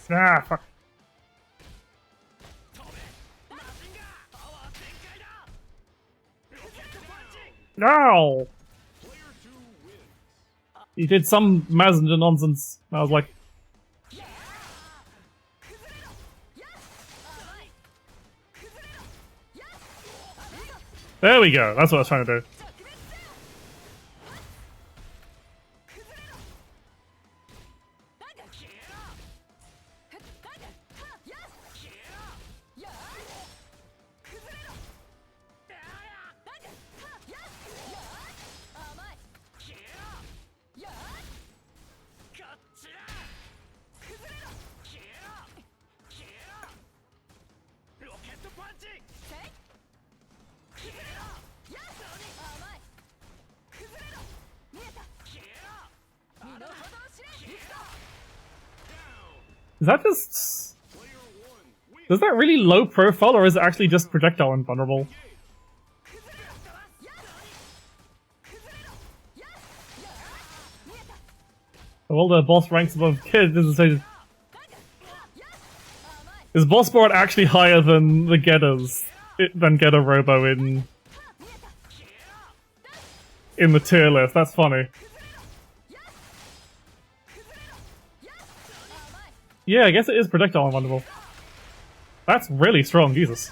Ah, fuck. No! Player 2 wins. He did some Mazinger nonsense. I was like, there we go. That's what I was trying to do. Is that just... Player 1 wins. Is that really low profile, or is it actually just projectile invulnerable? Well, the boss ranks above kids. Is Boss Borot actually higher than the Getters? Than Getter Robo in the tier list? That's funny. Yeah, I guess it is projectile invulnerable. That's really strong, Jesus.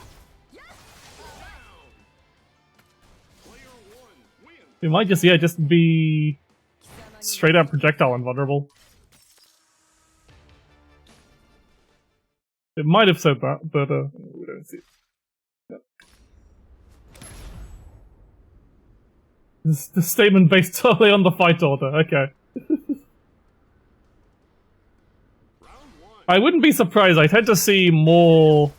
Player 1 wins. It might just, yeah, just be straight up projectile invulnerable. It might have said that, but we don't see it. Yep. The statement based totally on the fight order, okay. I wouldn't be surprised. I tend to see more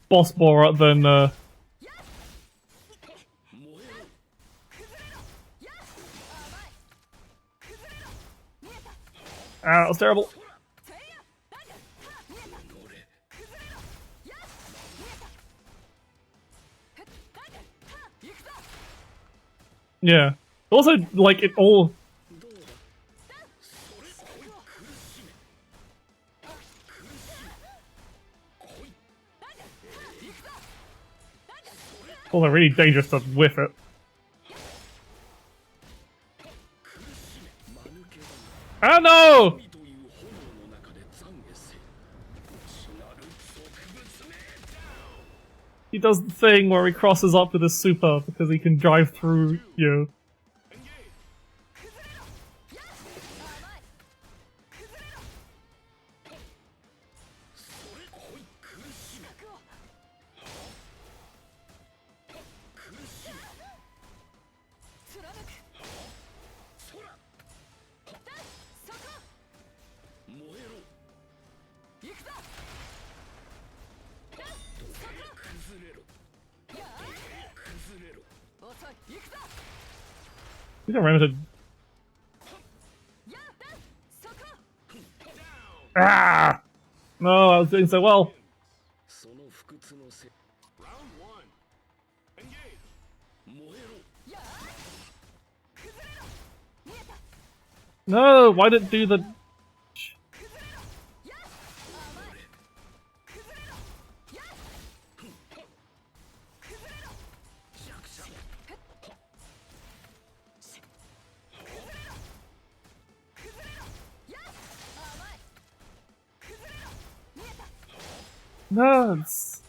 Boss Borot than ah, that was terrible. Yeah. Also, like, it all... Well, they're really dangerous to whiff it. Ah, no! He does the thing where he crosses up with his super because he can drive through you. You don't remember to... Ah! No, I was doing so well. その不屈のせ Round one. Engage. 燃えろ No, why did it do the... No, it's...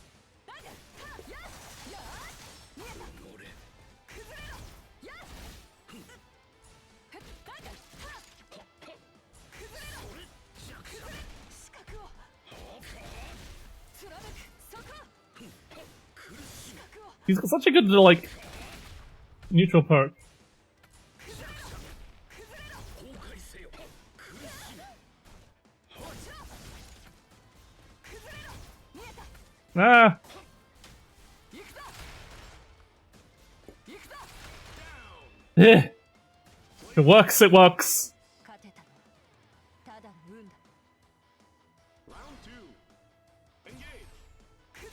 He's got such a good, like, neutral perk. 崩壊せよ苦しめ Ah! Yeah. It works, it works. 勝てたのはただの運だ Round two. Engage. 苦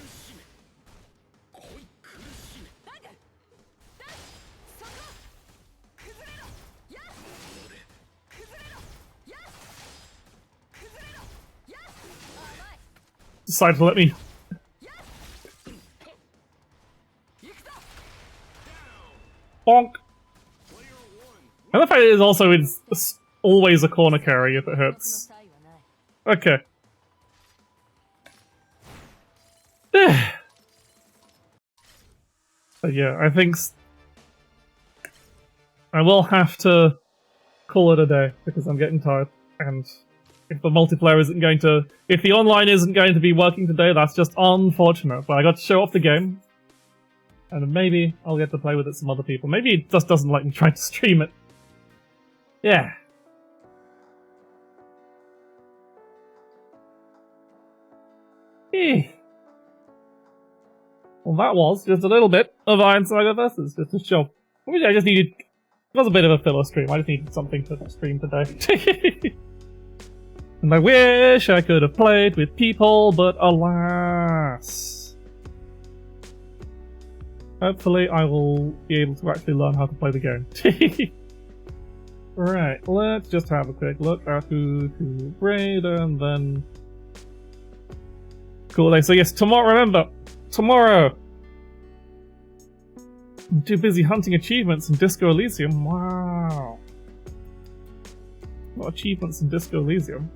しめ来い苦しめ Decided to let me. Bonk. I love how it is also it's always a corner carry if it 僕の hits. 際はない Okay. But yeah, I think I will have to call it a day because I'm getting tired. And if the multiplayer isn't going to, if the online isn't going to be working today, that's just unfortunate. But I got to show off the game, and maybe I'll get to play with it some other people. Maybe it just doesn't like me trying to stream it. Yeah. Eh. Well, that was just a little bit of Iron Saga Versus, just to show. Maybe I just needed. It was a bit of a filler stream. I just needed something to stream today. And I wish I could have played with people, but alas. Hopefully I will be able to actually learn how to play the game. Right, let's just have a quick look at who to raid and then... Cool, so yes, tomorrow, remember, tomorrow! I'm too busy hunting achievements in Disco Elysium, wow. What achievements in Disco Elysium?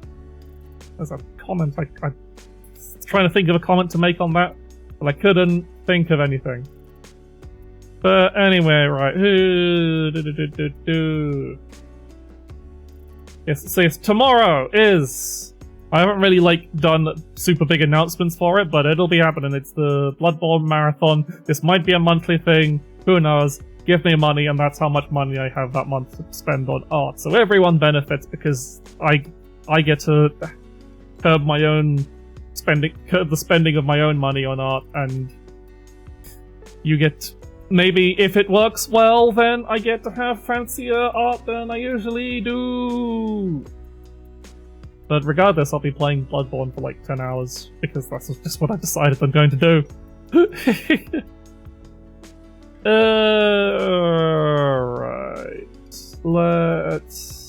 There's a comment, I was trying to think of a comment to make on that, but I couldn't think of anything. But anyway, right, Yes, so yes, tomorrow is... I haven't really, like, done super big announcements for it, but it'll be happening. It's the Bloodborne Marathon. This might be a monthly thing. Who knows? Give me money, and that's how much money I have that month to spend on art. So everyone benefits, because I get to curb my own curb the spending of my own money on art, and you get... Maybe if it works well, then I get to have fancier art than I usually do. But regardless, I'll be playing Bloodborne for like 10 hours, because that's just what I decided I'm going to do. Alright. Let's...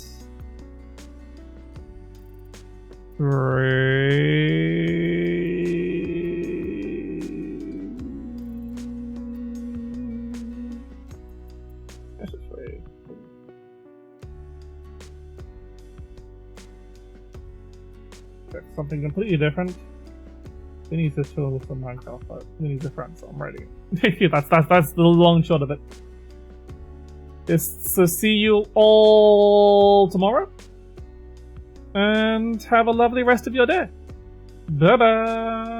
Something completely different. We need to chill with some Minecraft, but we need a friend, so I'm ready. that's the long shot of it. So see you all tomorrow, and have a lovely rest of your day. Bye bye.